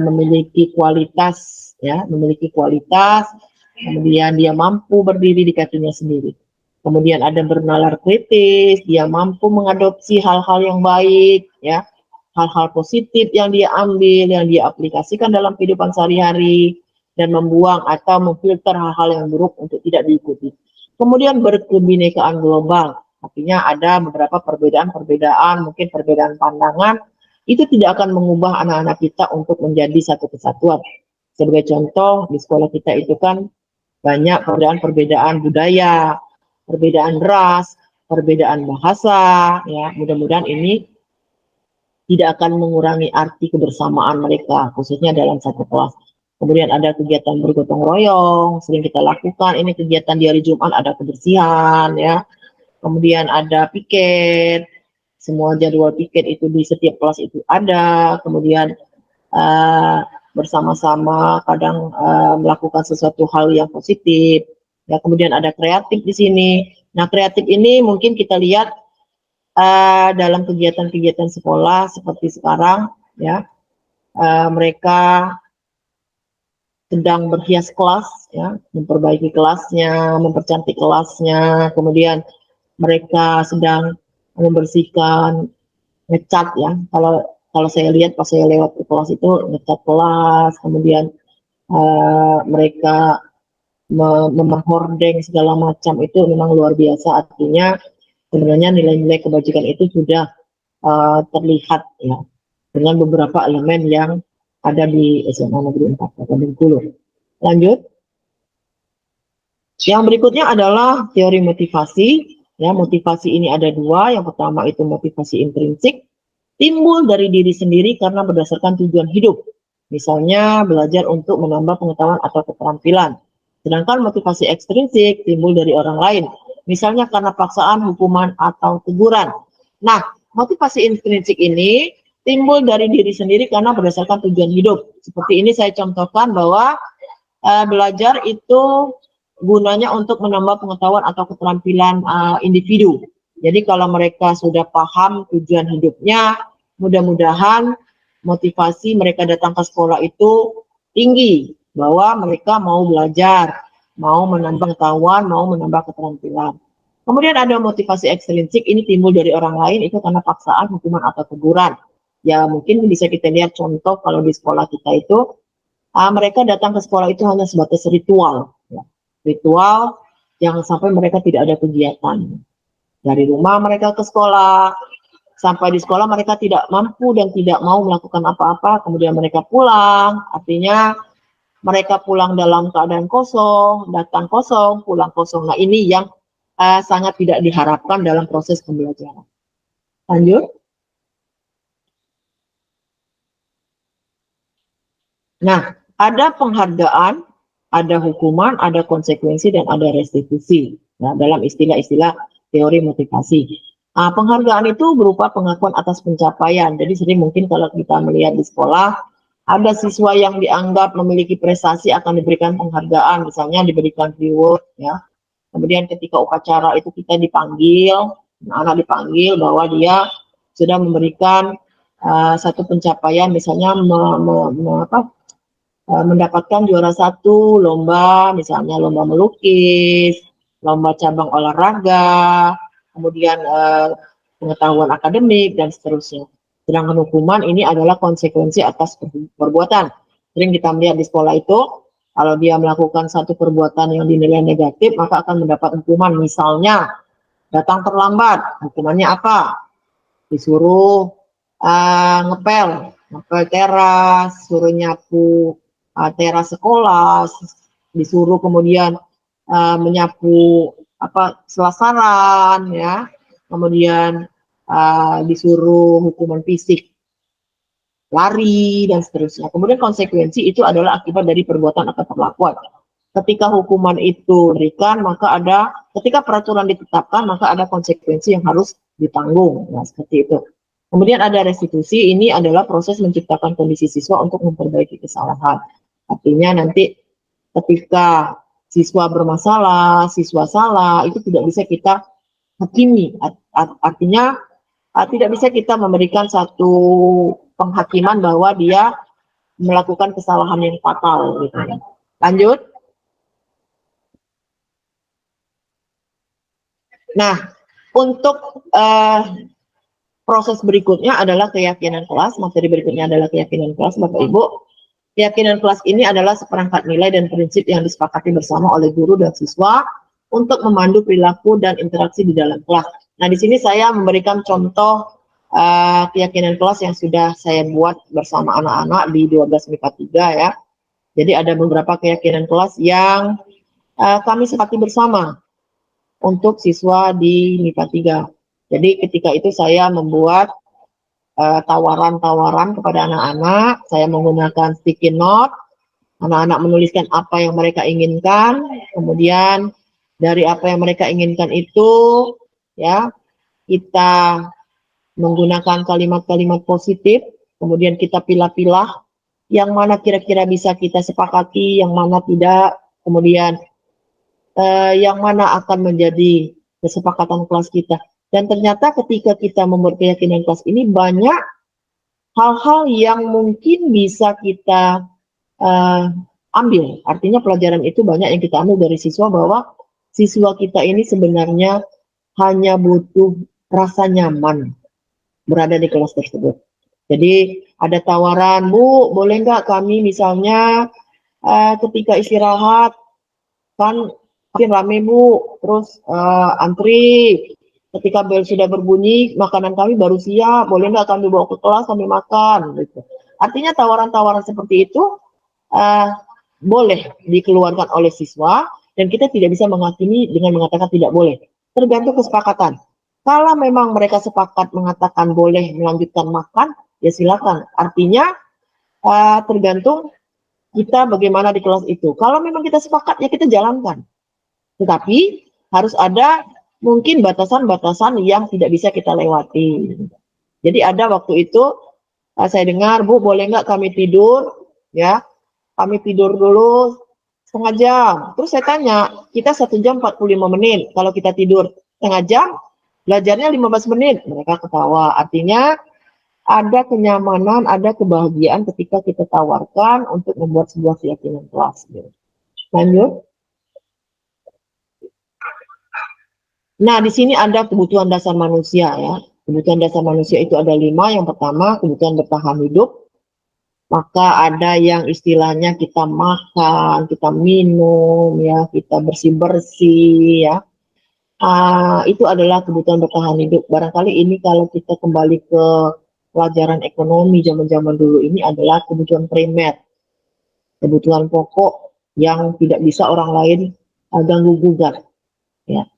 memiliki kualitas, ya, memiliki kualitas, kemudian dia mampu berdiri di kakinya sendiri. Kemudian ada bernalar kritis, dia mampu mengadopsi hal-hal yang baik, ya, hal-hal positif yang dia ambil, yang dia aplikasikan dalam kehidupan sehari-hari, dan membuang atau memfilter hal-hal yang buruk untuk tidak diikuti. Kemudian berkebinekaan global, artinya ada beberapa perbedaan-perbedaan, mungkin perbedaan pandangan, itu tidak akan mengubah anak-anak kita untuk menjadi satu kesatuan. Sebagai contoh, di sekolah kita itu kan banyak perbedaan budaya, perbedaan ras, perbedaan bahasa, ya. Mudah-mudahan ini tidak akan mengurangi arti kebersamaan mereka, khususnya dalam satu kelas. Kemudian ada kegiatan bergotong royong, sering kita lakukan. Ini kegiatan di hari Jumat, ada kebersihan, ya. Kemudian ada piket, semua jadwal piket itu di setiap kelas itu ada. Kemudian bersama-sama kadang melakukan sesuatu hal yang positif. Ya, kemudian ada kreatif di sini. Nah, kreatif ini mungkin kita lihat dalam kegiatan-kegiatan sekolah seperti sekarang, ya, mereka sedang berhias kelas, ya, memperbaiki kelasnya, mempercantik kelasnya, kemudian mereka sedang membersihkan, ngecat, ya. Kalau saya lihat pas saya lewat ke kelas itu ngecat kelas, kemudian mereka memahordeng segala macam, itu memang luar biasa. Artinya sebenarnya nilai-nilai kebajikan itu sudah terlihat, ya, dengan beberapa elemen yang ada di SMA Negeri 4 Kota Bengkulu. Lanjut. Yang berikutnya adalah teori motivasi. Ya, motivasi ini ada dua. Yang pertama itu motivasi intrinsik, timbul dari diri sendiri karena berdasarkan tujuan hidup. Misalnya belajar untuk menambah pengetahuan atau keterampilan. Sedangkan motivasi ekstrinsik timbul dari orang lain. Misalnya karena paksaan, hukuman, atau teguran. Nah, motivasi intrinsik ini timbul dari diri sendiri karena berdasarkan tujuan hidup. Seperti ini saya contohkan bahwa belajar itu gunanya untuk menambah pengetahuan atau keterampilan individu. Jadi kalau mereka sudah paham tujuan hidupnya, mudah-mudahan motivasi mereka datang ke sekolah itu tinggi, bahwa mereka mau belajar, mau menambah pengetahuan, mau menambah keterampilan. Kemudian ada motivasi ekstrinsik, ini timbul dari orang lain, itu karena paksaan, hukuman, atau teguran. Ya, mungkin bisa kita lihat contoh kalau di sekolah kita itu, mereka datang ke sekolah itu hanya sebatas ritual. Ya. Ritual, jangan sampai mereka tidak ada kegiatan. Dari rumah mereka ke sekolah, sampai di sekolah mereka tidak mampu dan tidak mau melakukan apa-apa, kemudian mereka pulang, artinya mereka pulang dalam keadaan kosong, datang kosong, pulang kosong. Nah, ini yang sangat tidak diharapkan dalam proses pembelajaran. Lanjut. Nah, ada penghargaan, ada hukuman, ada konsekuensi, dan ada restitusi. Nah, dalam istilah-istilah teori motivasi. Penghargaan itu berupa pengakuan atas pencapaian. Jadi sering mungkin kalau kita melihat di sekolah, ada siswa yang dianggap memiliki prestasi akan diberikan penghargaan, misalnya diberikan reward, ya. Kemudian ketika upacara itu kita dipanggil, anak dipanggil bahwa dia sudah memberikan satu pencapaian, misalnya mendapatkan juara satu lomba, misalnya lomba melukis, lomba cabang olahraga, kemudian pengetahuan akademik, dan seterusnya. Sedangkan hukuman ini adalah konsekuensi atas perbuatan. Sering kita melihat di sekolah itu, kalau dia melakukan satu perbuatan yang dinilai negatif, maka akan mendapat hukuman. Misalnya, datang terlambat, hukumannya apa? Disuruh ngepel teras, suruh nyapu teras sekolah, disuruh kemudian menyapu selasaran, ya, kemudian disuruh hukuman fisik, lari, dan seterusnya. Kemudian konsekuensi itu adalah akibat dari perbuatan atau perlakuan. Ketika hukuman itu diberikan, maka ketika peraturan ditetapkan, maka ada konsekuensi yang harus ditanggung. Nah, seperti itu. Kemudian ada restitusi, ini adalah proses menciptakan kondisi siswa untuk memperbaiki kesalahan. Artinya nanti ketika siswa bermasalah, siswa salah, itu tidak bisa kita hakimi. Artinya tidak bisa kita memberikan satu penghakiman bahwa dia melakukan kesalahan yang fatal. Gitu. Lanjut. Nah, untuk proses berikutnya adalah keyakinan kelas. Materi berikutnya adalah keyakinan kelas, Bapak Ibu. Keyakinan kelas ini adalah seperangkat nilai dan prinsip yang disepakati bersama oleh guru dan siswa untuk memandu perilaku dan interaksi di dalam kelas. Nah, di sini saya memberikan contoh keyakinan kelas yang sudah saya buat bersama anak-anak di 12 MIPA 3, ya. Jadi ada beberapa keyakinan kelas yang kami sepakati bersama untuk siswa di MIPA 3. Jadi ketika itu saya membuat tawaran-tawaran kepada anak-anak. Saya menggunakan sticky note. Anak-anak menuliskan apa yang mereka inginkan. Kemudian dari apa yang mereka inginkan itu, ya, kita menggunakan kalimat-kalimat positif. Kemudian kita pilah-pilah yang mana kira-kira bisa kita sepakati, yang mana tidak. Kemudian yang mana akan menjadi kesepakatan kelas kita. Dan ternyata ketika kita membuat keyakinan kelas ini banyak hal-hal yang mungkin bisa kita ambil. Artinya pelajaran itu banyak yang kita ambil dari siswa, bahwa siswa kita ini sebenarnya hanya butuh rasa nyaman berada di kelas tersebut. Jadi ada tawaran, Bu, boleh nggak kami misalnya ketika istirahat, kan makin rame Bu, terus antri, ketika bel sudah berbunyi, makanan kami baru siap, boleh nggak kami bawa ke kelas, kami makan, gitu. Artinya tawaran-tawaran seperti itu boleh dikeluarkan oleh siswa, dan kita tidak bisa menghakimi dengan mengatakan tidak boleh. Tergantung kesepakatan. Kalau memang mereka sepakat mengatakan boleh melanjutkan makan, ya silakan. Artinya tergantung kita bagaimana di kelas itu. Kalau memang kita sepakat, ya kita jalankan. Tetapi harus ada mungkin batasan-batasan yang tidak bisa kita lewati. Jadi ada waktu itu saya dengar, Bu, boleh nggak kami tidur? Ya, kami tidur dulu setengah jam. Terus saya tanya, kita 1 jam 45 menit. Kalau kita tidur setengah jam, belajarnya 15 menit. Mereka ketawa. Artinya ada kenyamanan, ada kebahagiaan ketika kita tawarkan untuk membuat sebuah keyakinan kelas. Lanjut. Nah, di sini ada kebutuhan dasar manusia, ya. Kebutuhan dasar manusia itu ada 5. Yang pertama, kebutuhan bertahan hidup. Maka ada yang istilahnya kita makan, kita minum, ya, kita bersih-bersih, ya. Itu adalah kebutuhan bertahan hidup. Barangkali ini kalau kita kembali ke pelajaran ekonomi zaman-zaman dulu, ini adalah kebutuhan primer, kebutuhan pokok yang tidak bisa orang lain ganggu gugat, ya.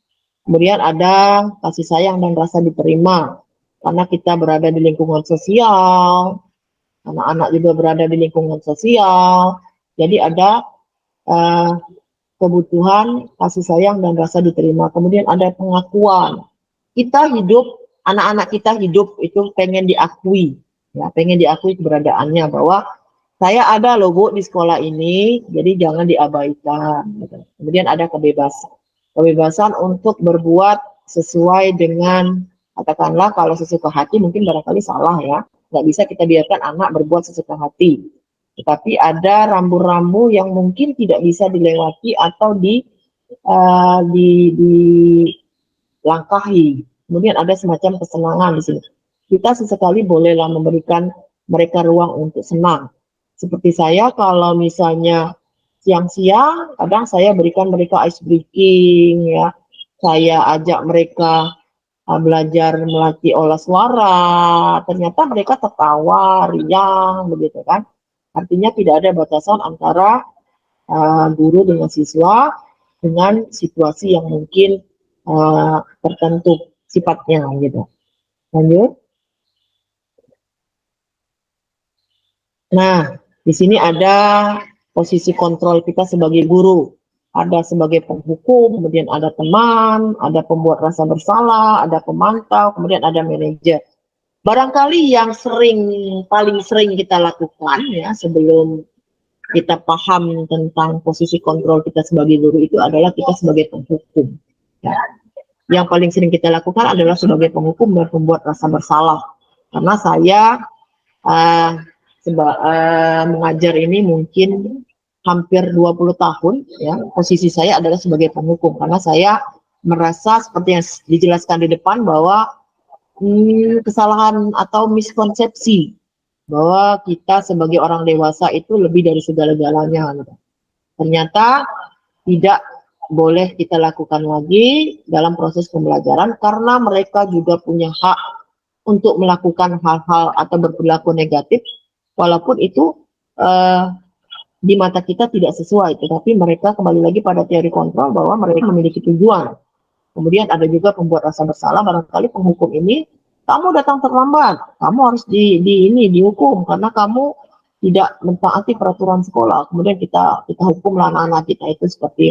Kemudian ada kasih sayang dan rasa diterima, karena kita berada di lingkungan sosial, anak-anak juga berada di lingkungan sosial, jadi ada kebutuhan kasih sayang dan rasa diterima. Kemudian ada pengakuan. Kita hidup, anak-anak kita hidup itu pengen diakui, ya, pengen diakui keberadaannya, bahwa saya ada loh Bu di sekolah ini, jadi jangan diabaikan. Gitu. Kemudian ada kebebasan untuk berbuat sesuai dengan, katakanlah kalau sesuka hati, mungkin barangkali salah, ya, nggak bisa kita biarkan anak berbuat sesuka hati. Tetapi ada rambu-rambu yang mungkin tidak bisa dilewati atau dilangkahi. Kemudian ada semacam kesenangan di sini. Kita sesekali bolehlah memberikan mereka ruang untuk senang. Seperti saya, kalau misalnya siang-siang, kadang saya berikan mereka ice breaking, ya. Saya ajak mereka belajar melatih olah suara. Ternyata mereka tertawa, riang, begitu kan. Artinya tidak ada batasan antara guru dengan siswa dengan situasi yang mungkin tertentu sifatnya, gitu. Lanjut. Nah, di sini ada posisi kontrol kita sebagai guru. Ada sebagai penghukum, kemudian ada teman, ada pembuat rasa bersalah, ada pemantau, kemudian ada manajer. Barangkali yang paling sering kita lakukan, ya, sebelum kita paham tentang posisi kontrol kita sebagai guru, itu adalah kita sebagai penghukum. Ya. Yang paling sering kita lakukan adalah sebagai penghukum dan pembuat rasa bersalah. Karena saya mengajar ini mungkin hampir 20 tahun, ya, posisi saya adalah sebagai penghukum. Karena saya merasa seperti yang dijelaskan di depan, bahwa kesalahan atau miskonsepsi bahwa kita sebagai orang dewasa itu lebih dari segala-galanya. Ternyata tidak boleh kita lakukan lagi dalam proses pembelajaran, karena mereka juga punya hak untuk melakukan hal-hal atau berperilaku negatif, walaupun itu di mata kita tidak sesuai. Tetapi mereka kembali lagi pada teori kontrol, bahwa mereka memiliki tujuan. Kemudian ada juga pembuat rasa bersalah. Barangkali penghukum ini kamu datang terlambat, kamu harus dihukum karena kamu tidak mentaati peraturan sekolah. Kemudian kita hukum anak-anak kita itu seperti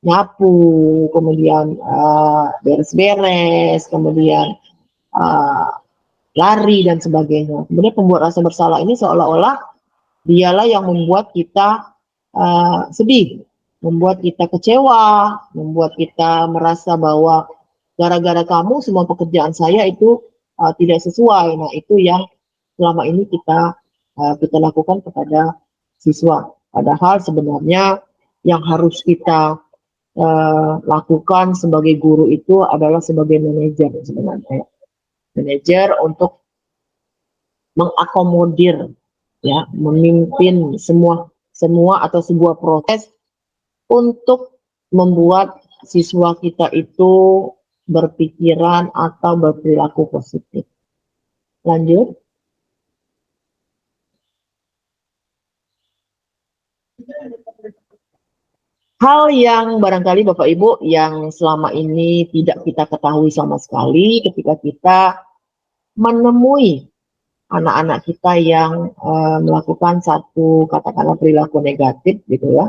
nyapu, kemudian beres-beres, kemudian lari dan sebagainya. Kemudian pembuat rasa bersalah ini seolah-olah dialah yang membuat kita sedih, membuat kita kecewa, membuat kita merasa bahwa gara-gara kamu semua pekerjaan saya itu tidak sesuai. Nah, itu yang selama ini kita lakukan kepada siswa. Padahal sebenarnya yang harus kita lakukan sebagai guru itu adalah sebagai manajer sebenarnya. Manajer untuk mengakomodir, ya, memimpin semua atau sebuah proses untuk membuat siswa kita itu berpikiran atau berperilaku positif. Lanjut. Hal yang barangkali Bapak Ibu yang selama ini tidak kita ketahui sama sekali ketika kita menemui anak-anak kita yang melakukan satu katakanlah perilaku negatif gitu ya.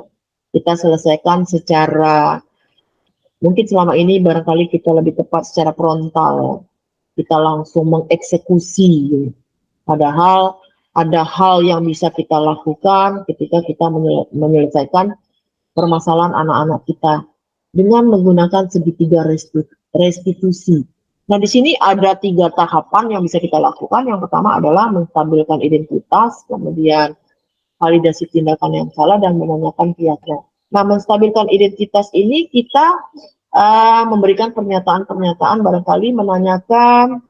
Kita selesaikan secara, mungkin selama ini barangkali kita lebih tepat secara frontal. Kita langsung mengeksekusi. Padahal ada hal yang bisa kita lakukan ketika kita menyelesaikan permasalahan anak-anak kita dengan menggunakan segitiga restitusi. Nah, di sini ada 3 tahapan yang bisa kita lakukan. Yang pertama adalah menstabilkan identitas, kemudian validasi tindakan yang salah, dan menanyakan keyakinan. Nah, menstabilkan identitas ini kita memberikan pernyataan-pernyataan, barangkali menanyakan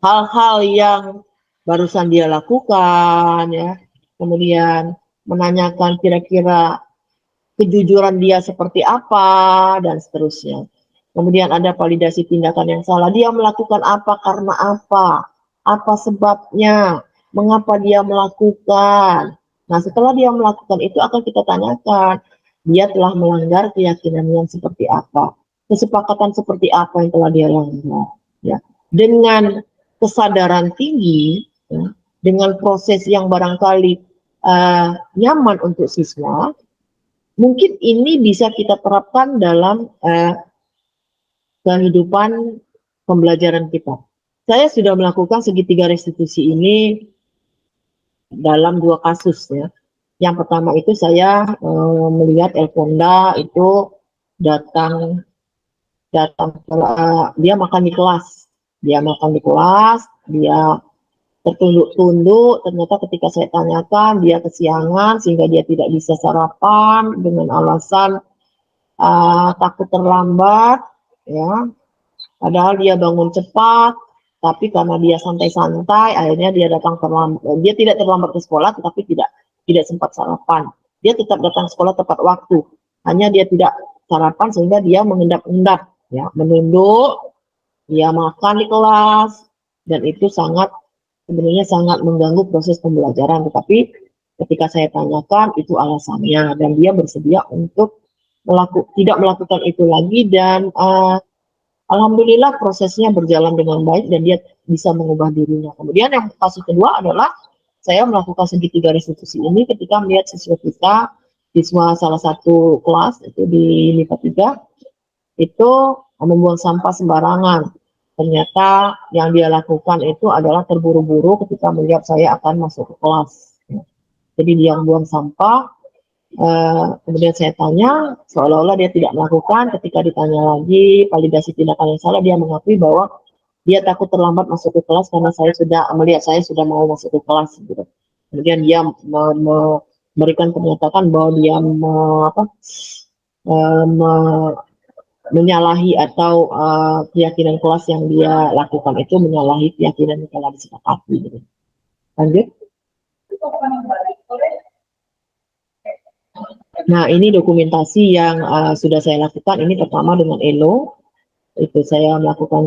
hal-hal yang barusan dia lakukan, ya. Kemudian menanyakan kira-kira kejujuran dia seperti apa, dan seterusnya. Kemudian ada validasi tindakan yang salah. Dia melakukan apa, karena apa sebabnya, mengapa dia melakukan. Nah, setelah dia melakukan itu akan kita tanyakan, dia telah melanggar keyakinan yang seperti apa, kesepakatan seperti apa yang telah dia langgar. Ya. Dengan kesadaran tinggi, ya, dengan proses yang barangkali nyaman untuk siswa, mungkin ini bisa kita terapkan dalam kehidupan pembelajaran kita. Saya sudah melakukan segitiga restitusi ini dalam 2 kasus, ya. Yang pertama itu saya melihat Elfonda itu datang dia makan di kelas. Dia tertunduk-tunduk, ternyata ketika saya tanyakan dia kesiangan sehingga dia tidak bisa sarapan dengan alasan takut terlambat, ya. Padahal dia bangun cepat, tapi karena dia santai-santai, akhirnya dia datang terlambat. Dia tidak terlambat ke sekolah, tetapi tidak sempat sarapan. Dia tetap datang sekolah tepat waktu, hanya dia tidak sarapan sehingga dia mengendap-endap, ya, menunduk, dia makan di kelas, dan itu sebenarnya sangat mengganggu proses pembelajaran. Tetapi ketika saya tanyakan itu alasannya, dan dia bersedia untuk tidak melakukan itu lagi, dan alhamdulillah prosesnya berjalan dengan baik dan dia bisa mengubah dirinya. Kemudian yang kasus kedua adalah saya melakukan segitiga restitusi ini ketika melihat siswa salah satu kelas itu di MIPA 3 itu membuang sampah sembarangan. Ternyata yang dia lakukan itu adalah terburu-buru ketika melihat saya akan masuk ke kelas. Jadi dia membuang sampah. Kemudian saya tanya, seolah-olah dia tidak melakukan. Ketika ditanya lagi validasi tindakan yang salah, dia mengakui bahwa dia takut terlambat masuk ke kelas karena saya sudah mau masuk ke kelas, gitu. Kemudian dia memberikan pernyataan bahwa dia menyalahi atau keyakinan kelas yang dia lakukan itu menyalahi keyakinan yang telah disepakati, gitu. Lanjut. Nah, ini dokumentasi yang sudah saya lakukan. Ini pertama dengan ELO, itu saya melakukan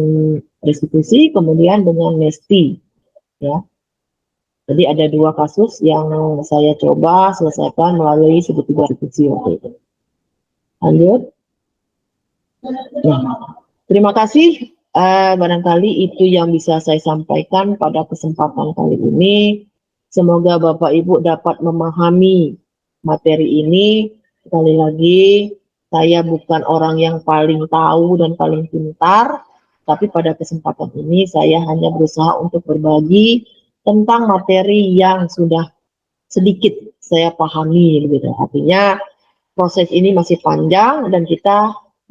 restitusi, kemudian dengan Nesti, ya. Jadi ada 2 kasus yang saya coba selesaikan melalui segitiga restitusi waktu itu. Lanjut. Ya, terima kasih. Barangkali itu yang bisa saya sampaikan pada kesempatan kali ini. Semoga Bapak Ibu dapat memahami materi ini. Sekali lagi, saya bukan orang yang paling tahu dan paling pintar, tapi pada kesempatan ini saya hanya berusaha untuk berbagi tentang materi yang sudah sedikit saya pahami, gitu. Artinya proses ini masih panjang dan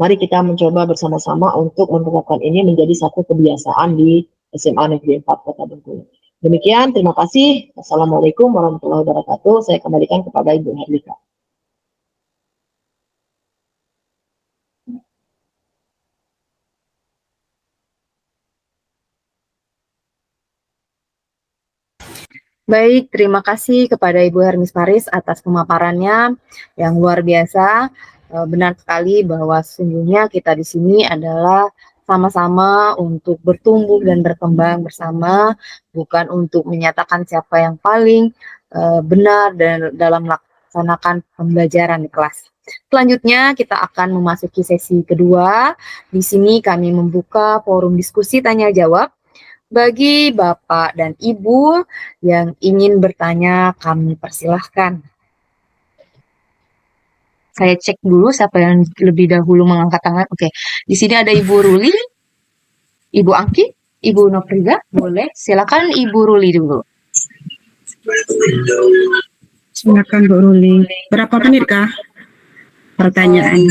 mari kita mencoba bersama-sama untuk menerapkan ini menjadi satu kebiasaan di SMA Negeri 4 Kota Bengkulu. Demikian, terima kasih. Assalamualaikum warahmatullahi wabarakatuh. Saya kembalikan kepada Ibu Herlika. Baik, terima kasih kepada Ibu Hermis Paris atas pemaparannya yang luar biasa. Benar sekali bahwa sesungguhnya kita di sini adalah sama-sama untuk bertumbuh dan berkembang bersama, bukan untuk menyatakan siapa yang paling benar dan dalam melaksanakan pembelajaran di kelas. Selanjutnya kita akan memasuki sesi kedua. Di sini kami membuka forum diskusi tanya jawab. Bagi Bapak dan Ibu yang ingin bertanya, kami persilahkan. Saya cek dulu siapa yang lebih dahulu mengangkat tangan. Oke, di sini ada Ibu Ruli, Ibu Angki, Ibu Nofrida. Boleh, silakan Ibu Ruli dulu. Silakan Bu Ruli. Berapa menit kah pertanyaan?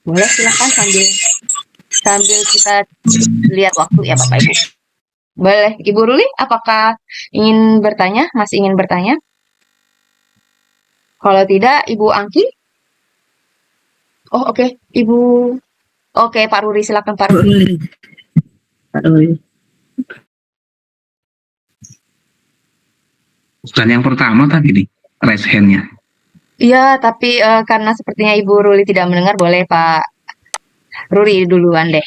Boleh, silakan sambil kita lihat waktu ya Bapak Ibu. Boleh, Ibu Ruli, apakah ingin bertanya? Masih ingin bertanya? Kalau tidak, Ibu Angki? Oh, oke. Ibu... Oke, Pak Ruri, silakan Pak Bu Ruri. Ruli. Pak Ruli. Dan yang pertama tadi nih, raise hand-nya. Iya, tapi karena sepertinya Ibu Ruli tidak mendengar, boleh Pak Ruri duluan deh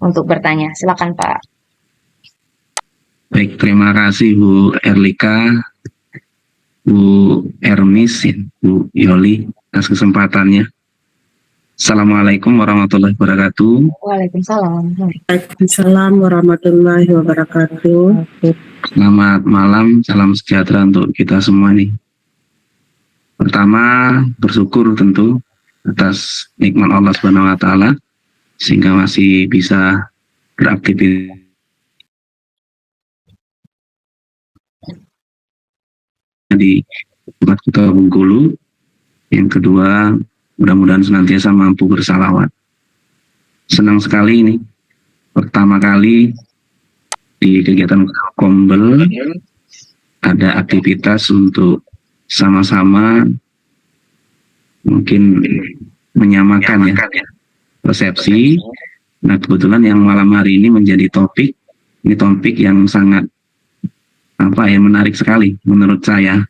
untuk bertanya. Silakan Pak. Baik, terima kasih Bu Erlika, Bu Hermis, Bu Yoli atas kesempatannya. Assalamualaikum warahmatullahi wabarakatuh. Waalaikumsalam. Waalaikumsalam warahmatullahi wabarakatuh. Selamat malam, salam sejahtera untuk kita semua nih. Pertama, bersyukur tentu atas nikmat Allah Subhanahu wa taala sehingga masih bisa beraktivitas di tempat Kota Bengkulu. Yang kedua, mudah-mudahan senantiasa mampu bersalawat. Senang sekali ini, pertama kali di kegiatan Kombel ada aktivitas untuk sama-sama mungkin menyamakan ya persepsi. Nah, kebetulan yang malam hari ini menjadi topik yang sangat menarik sekali menurut saya,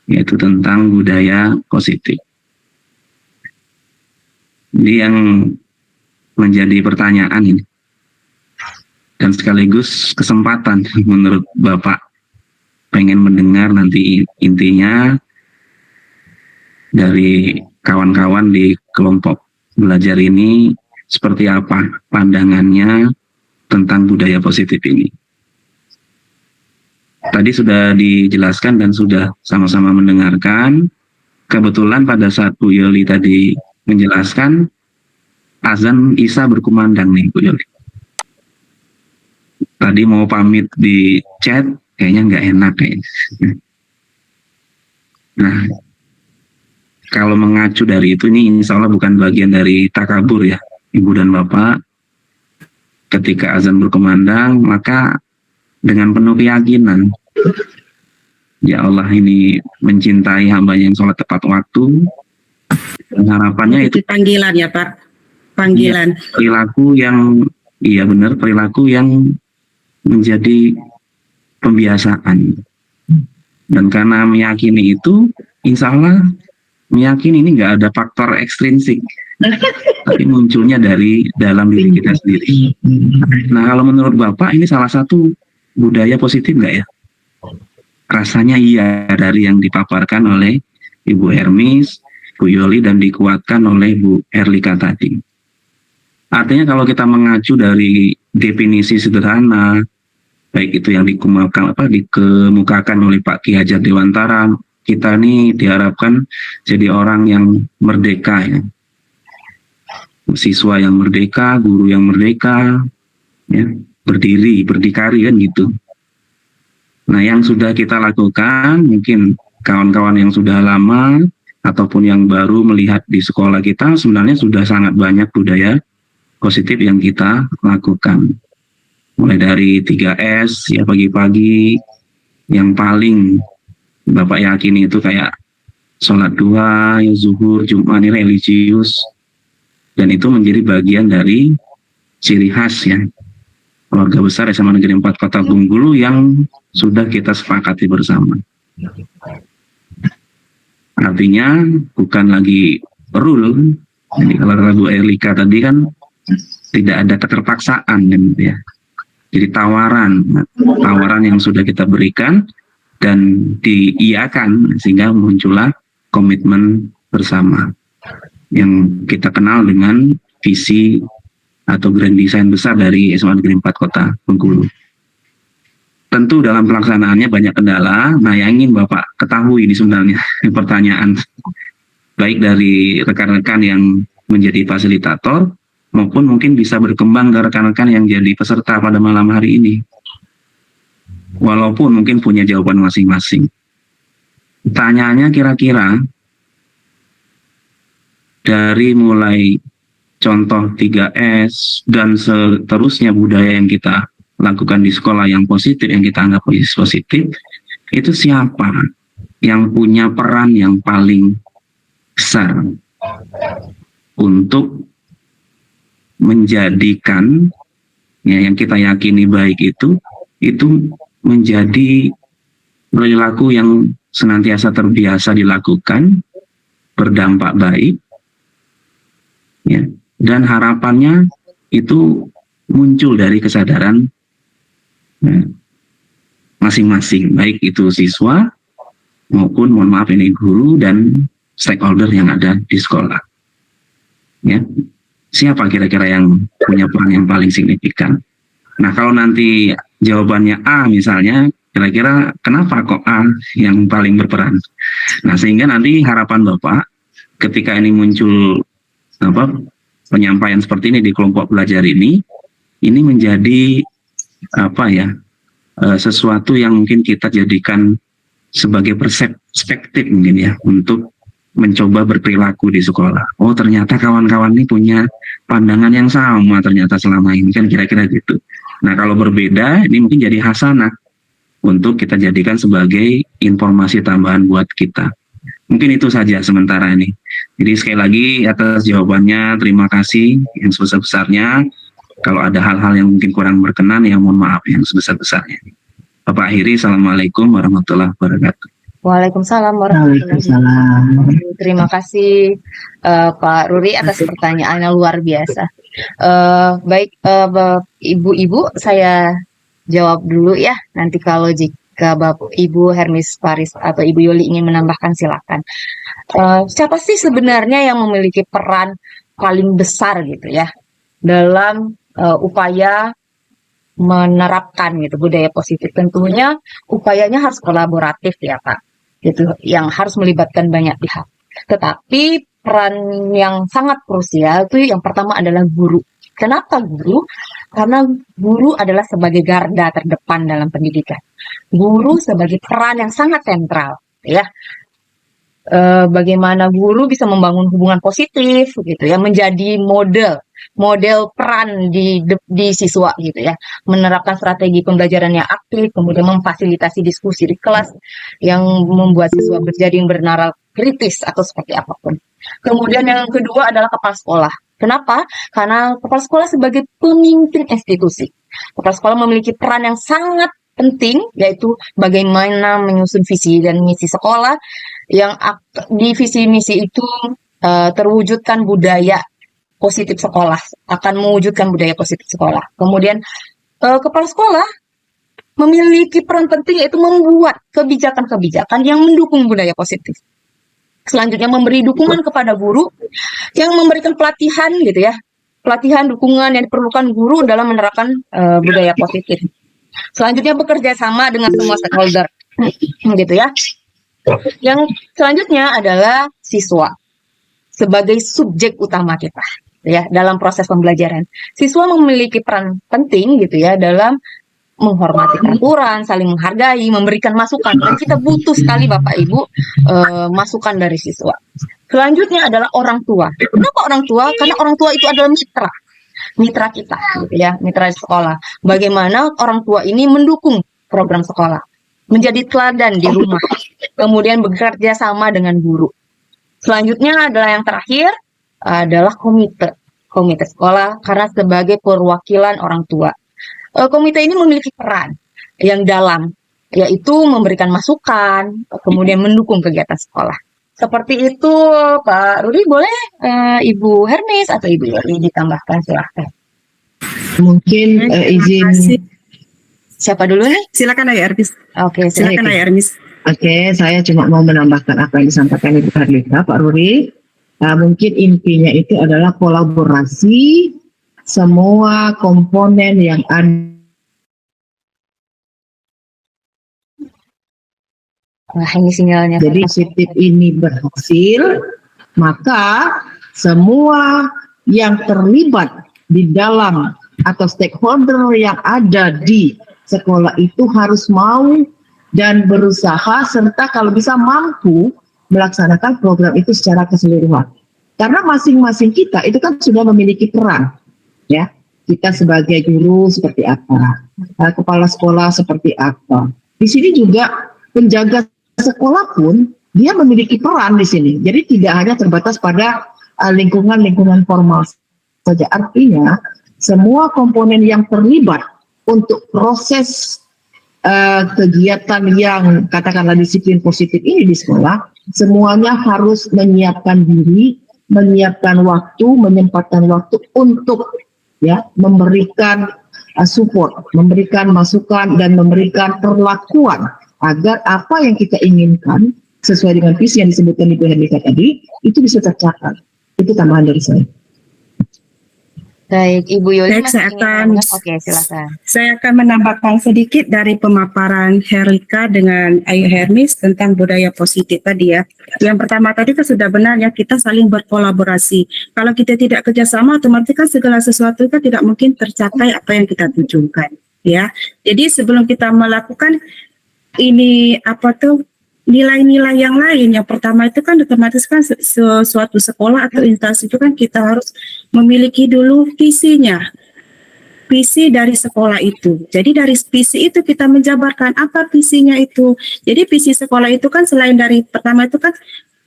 yaitu tentang budaya positif. Ini yang menjadi pertanyaan ini dan sekaligus kesempatan menurut Bapak, pengen mendengar nanti intinya dari kawan-kawan di kelompok belajar ini seperti apa pandangannya tentang budaya positif ini. Tadi sudah dijelaskan dan sudah sama-sama mendengarkan. Kebetulan pada saat Bu Yoli tadi menjelaskan, azan Isya berkumandang nih Bu Yoli. Tadi mau pamit di chat, kayaknya nggak enak kayaknya. Nah, kalau mengacu dari itu, ini insya Allah bukan bagian dari takabur ya, Ibu dan Bapak. Ketika azan berkumandang, maka dengan penuh keyakinan, ya Allah ini mencintai hamba yang sholat tepat waktu, dan harapannya itu panggilan ya Pak, panggilan. Perilaku yang menjadi pembiasaan. Dan karena meyakini itu, insya Allah meyakini ini nggak ada faktor ekstrinsik, tapi munculnya dari dalam diri kita sendiri. Nah, kalau menurut Bapak ini salah satu budaya positif nggak ya? Rasanya iya, dari yang dipaparkan oleh Ibu Hermis, Bu Yoli, dan dikuatkan oleh Bu Herlika tadi. Artinya kalau kita mengacu dari definisi sederhana, baik itu yang dikemukakan oleh Pak Ki Hajar Dewantara, kita ini diharapkan jadi orang yang merdeka ya. Siswa yang merdeka, guru yang merdeka, ya, berdikari kan gitu. Nah, yang sudah kita lakukan, mungkin kawan-kawan yang sudah lama ataupun yang baru melihat di sekolah kita, sebenarnya sudah sangat banyak budaya positif yang kita lakukan. Mulai dari 3S, ya pagi-pagi, yang paling Bapak yakini itu kayak sholat duha, ya zuhur, Jumat, ini religius. Dan itu menjadi bagian dari ciri khas ya keluarga besar SMA Negeri 4 Kota Bengkulu yang sudah kita sepakati bersama. Artinya bukan lagi rule. Jadi kalau Bu Erlika tadi kan tidak ada keterpaksaan gitu ya. Jadi tawaran yang sudah kita berikan dan diiyakan sehingga muncullah komitmen bersama yang kita kenal dengan visi atau grand design besar dari SMA Negeri 4 Kota Bengkulu. Tentu dalam pelaksanaannya banyak kendala. Nah, yang ingin Bapak ketahui ini sebenarnya pertanyaan baik dari rekan-rekan yang menjadi fasilitator maupun mungkin bisa berkembang ke rekan-rekan yang jadi peserta pada malam hari ini. Walaupun mungkin punya jawaban masing-masing. Pertanyaannya kira-kira dari mulai contoh 3S dan seterusnya budaya yang kita lakukan di sekolah yang positif, yang kita anggap positif, itu siapa yang punya peran yang paling besar untuk menjadikan ya, yang kita yakini baik itu menjadi perilaku yang senantiasa terbiasa dilakukan, berdampak baik, ya, dan harapannya itu muncul dari kesadaran masing-masing, baik itu siswa maupun mohon maaf ini guru dan stakeholder yang ada di sekolah. Ya, siapa kira-kira yang punya peran yang paling signifikan? Nah, kalau nanti jawabannya A misalnya, kira-kira kenapa kok A yang paling berperan? Nah, sehingga nanti harapan Bapak ketika ini muncul penyampaian seperti ini di kelompok belajar ini menjadi sesuatu yang mungkin kita jadikan sebagai perspektif mungkin ya untuk mencoba berperilaku di sekolah. Oh, ternyata kawan-kawan ini punya pandangan yang sama ternyata selama ini kan kira-kira gitu. Nah, kalau berbeda ini mungkin jadi hasanah untuk kita jadikan sebagai informasi tambahan buat kita. Mungkin itu saja sementara ini. Jadi sekali lagi atas jawabannya terima kasih yang sebesar-besarnya. Kalau ada hal-hal yang mungkin kurang berkenan, ya mohon maaf yang sebesar-besarnya. Bapak akhiri, Assalamualaikum warahmatullahi wabarakatuh. Waalaikumsalam warahmatullahi wabarakatuh. Terima kasih Pak Ruri atas pertanyaannya luar biasa. Baik, Ibu-Ibu, saya jawab dulu ya. Nanti kalau jika Bapak Ibu Hermis Paris atau Ibu Yoli ingin menambahkan silakan. Siapa sih sebenarnya yang memiliki peran paling besar gitu ya dalam upaya menerapkan gitu budaya positif? Tentunya upayanya harus kolaboratif ya Pak, gitu, yang harus melibatkan banyak pihak. Tetapi peran yang sangat krusial itu yang pertama adalah guru. Kenapa guru? Karena guru adalah sebagai garda terdepan dalam pendidikan. Guru sebagai peran yang sangat sentral ya. Bagaimana guru bisa membangun hubungan positif gitu ya, menjadi model peran di siswa gitu ya, menerapkan strategi pembelajaran yang aktif, kemudian memfasilitasi diskusi di kelas yang membuat siswa menjadi bernalar kritis atau seperti apapun. Kemudian yang kedua adalah kepala sekolah. Kenapa? Karena kepala sekolah sebagai pemimpin institusi. Kepala sekolah memiliki peran yang sangat penting, yaitu bagaimana menyusun visi dan misi sekolah yang di visi misi itu terwujudkan budaya positif sekolah, akan mewujudkan budaya positif sekolah. Kemudian kepala sekolah memiliki peran penting yaitu membuat kebijakan-kebijakan yang mendukung budaya positif. Selanjutnya memberi dukungan kepada guru yang memberikan pelatihan gitu ya, pelatihan dukungan yang diperlukan guru dalam menerapkan budaya positif. Selanjutnya bekerja sama dengan semua stakeholder, gitu ya. Yang selanjutnya adalah siswa sebagai subjek utama kita, ya, dalam proses pembelajaran. Siswa memiliki peran penting, gitu ya, dalam menghormati peraturan, saling menghargai, memberikan masukan. Dan kita butuh sekali Bapak Ibu masukan dari siswa. Selanjutnya adalah orang tua. Kenapa orang tua? Karena orang tua itu adalah mitra kita, gitu ya, mitra di sekolah. Bagaimana orang tua ini mendukung program sekolah, menjadi teladan di rumah, kemudian bekerja sama dengan guru. Selanjutnya adalah yang terakhir adalah komite sekolah, karena sebagai perwakilan orang tua. Komite ini memiliki peran yang dalam, yaitu memberikan masukan, kemudian mendukung kegiatan sekolah. Seperti itu, Pak Rudi. Boleh Ibu Hermes atau Ibu Yoli ditambahkan, silahkan. Mungkin izin. Siapa dulu nih? Silakan Ayah Ermis. Oke, Silakan Ayah Ermis. Oke, saya cuma mau menambahkan apa yang disampaikan Ibu Herlita, Pak Ruri. Mungkin intinya itu adalah kolaborasi semua komponen yang ada. Ini sinyalnya. Jadi positif ini berhasil, maka semua yang terlibat di dalam atau stakeholder yang ada di sekolah itu harus mau dan berusaha, serta kalau bisa mampu melaksanakan program itu secara keseluruhan. Karena masing-masing kita itu kan sudah memiliki peran, ya. Kita sebagai guru seperti apa, kepala sekolah seperti apa. Di sini juga penjaga sekolah pun dia memiliki peran di sini. Jadi tidak hanya terbatas pada lingkungan formal saja. Artinya semua komponen yang terlibat untuk proses kegiatan yang katakanlah disiplin positif ini di sekolah, semuanya harus menyiapkan diri, menyiapkan waktu, menyempatkan waktu untuk ya memberikan support, memberikan masukan dan memberikan perlakuan agar apa yang kita inginkan sesuai dengan visi yang disebutkan Ibu Herlita tadi itu bisa tercapai. Itu tambahan dari saya. Baik, Ibu Yoli. Baik, saya akan, Oke, silakan. Saya akan menambahkan sedikit dari pemaparan Herlika dengan Ayah Hermis tentang budaya positif tadi ya. Yang pertama tadi itu sudah benar ya, kita saling berkolaborasi. Kalau kita tidak kerjasama, otomatis kan segala sesuatu kan tidak mungkin tercapai apa yang kita tujukan ya. Jadi sebelum kita melakukan ini nilai-nilai yang lain, yang pertama itu kan otomatis kan suatu sekolah atau instansi itu kan kita harus memiliki dulu visinya, visi dari sekolah itu. Jadi dari visi itu kita menjabarkan apa visinya itu. Jadi visi sekolah itu kan selain dari pertama itu kan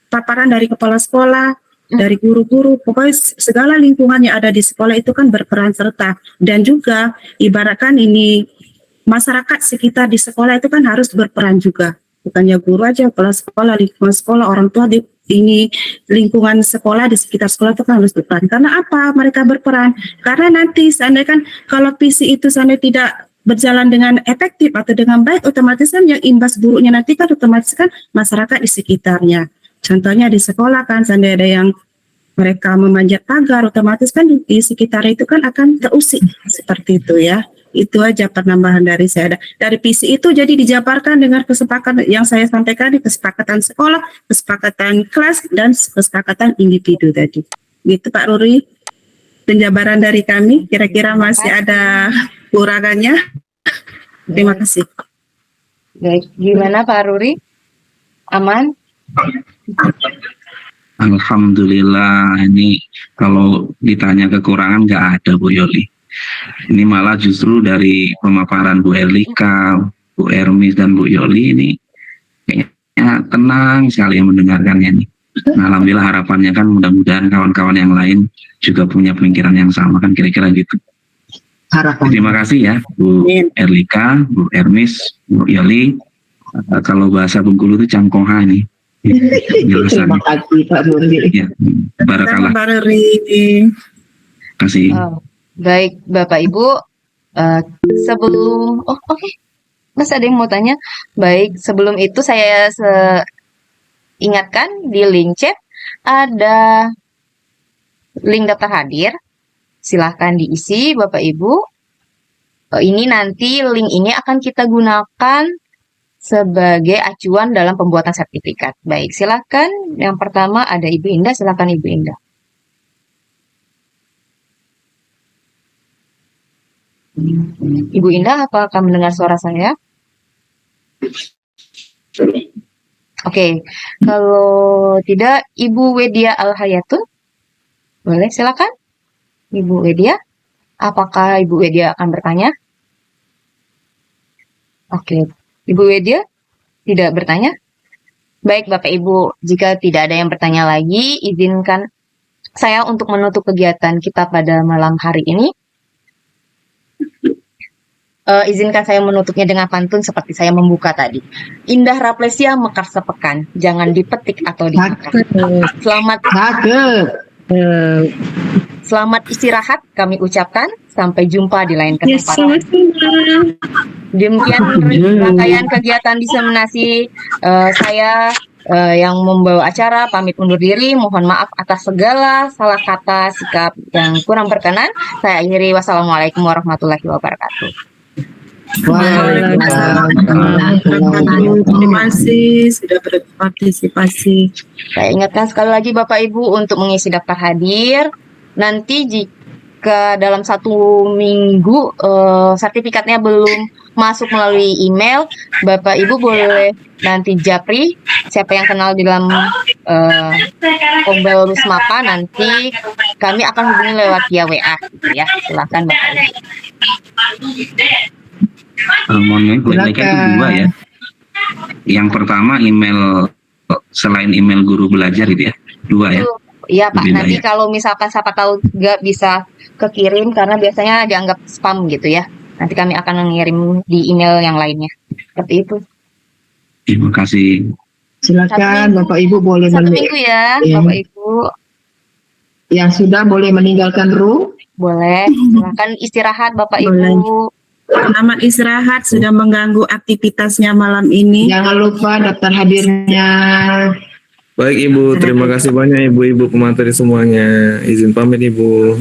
paparan dari kepala sekolah, dari guru-guru, pokoknya segala lingkungan yang ada di sekolah itu kan berperan serta. Dan juga ibaratkan ini masyarakat sekitar di sekolah itu kan harus berperan juga. Bukannya guru aja, kepala sekolah, lingkungan sekolah, orang tua di ini lingkungan sekolah di sekitar sekolah itu kan harus berperan. Karena apa mereka berperan? Karena nanti seandainya kan kalau visi itu seandainya tidak berjalan dengan efektif atau dengan baik, otomatis kan yang imbas buruknya nanti kan otomatis kan masyarakat di sekitarnya. Contohnya di sekolah kan seandainya ada yang mereka memanjat pagar, otomatis kan di sekitar itu kan akan terusik seperti itu ya. Itu aja penambahan dari saya. Dari visi itu jadi dijabarkan dengan kesepakatan yang saya sampaikan di kesepakatan sekolah, kesepakatan kelas, dan kesepakatan individu tadi. Gitu Pak Ruri, penjabaran dari kami. Kira-kira masih ada kurangannya. Terima kasih. Baik, gimana Pak Ruri? Aman? Alhamdulillah, ini kalau ditanya kekurangan nggak ada Bu Yoli. Ini malah justru dari pemaparan Bu Herlika, Bu Hermis, dan Bu Yoli ini kayaknya tenang sekali yang mendengarkannya nih. Nah, alhamdulillah harapannya kan mudah-mudahan kawan-kawan yang lain juga punya pemikiran yang sama kan kira-kira gitu. Harapan. Terima kasih ya Bu Herlika, Bu Hermis, Bu Yoli. Kalau bahasa Bengkulu itu cangkoha ini. Terima kasih Pak Ruri. Ya, barakallah. Pak Ruri. Terima kasih. Baik, Bapak Ibu, sebelum oke. Mas ada yang mau tanya? Baik, sebelum itu saya ingatkan di link chat ada link daftar hadir. Silahkan diisi Bapak Ibu. Ini nanti link ini akan kita gunakan sebagai acuan dalam pembuatan sertifikat. Baik, silahkan. Yang pertama ada Ibu Indah, silahkan Ibu Indah. Ibu Indah, apakah mendengar suara saya? Oke, kalau tidak, Ibu Wedia Al-Hayatun, boleh silakan. Ibu Wedia, apakah Ibu Wedia akan bertanya? Oke, Ibu Wedia tidak bertanya? Baik, Bapak Ibu, jika tidak ada yang bertanya lagi, izinkan saya untuk menutup kegiatan kita pada malam hari ini. Izinkan saya menutupnya dengan pantun seperti saya membuka tadi. Indah Raplesia mekar sepekan, jangan dipetik atau dimakan. Selamat istirahat kami ucapkan. Sampai jumpa di lain kesempatan. Demikian rangkaian kegiatan diseminasi saya yang membawa acara pamit undur diri. Mohon maaf atas segala salah kata, sikap yang kurang berkenan. Saya akhiri. Wassalamualaikum warahmatullahi wabarakatuh. Terima kasih sudah berpartisipasi. Saya ingatkan sekali lagi Bapak Ibu untuk mengisi daftar hadir. Nanti jika dalam 1 minggu sertifikatnya belum masuk melalui email, Bapak Ibu boleh nanti japri siapa yang kenal di dalam Kombel Rusmapa, nanti kami akan hubungi lewat via WA gitu ya. Silakan Bapak Ibu. Mohon maaf, itu 2 ya. Yang pertama email selain email guru belajar itu ya, 2 ya. Iya Pak, Lebih nanti banyak. kalau misalkan siapa tahu nggak bisa kekirim karena biasanya dianggap spam gitu ya. Nanti kami akan mengirim di email yang lainnya. Seperti itu. Terima kasih. Silakan Bapak Ibu boleh 1 minggu ya, Iya. Bapak Ibu. yang sudah boleh meninggalkan room. Boleh, silakan istirahat Bapak Ibu. Selamat istirahat, sudah mengganggu aktivitasnya malam ini. Jangan lupa daftar hadirnya. Baik Ibu, terima kasih banyak Ibu-Ibu pemateri semuanya. Izin pamit Ibu.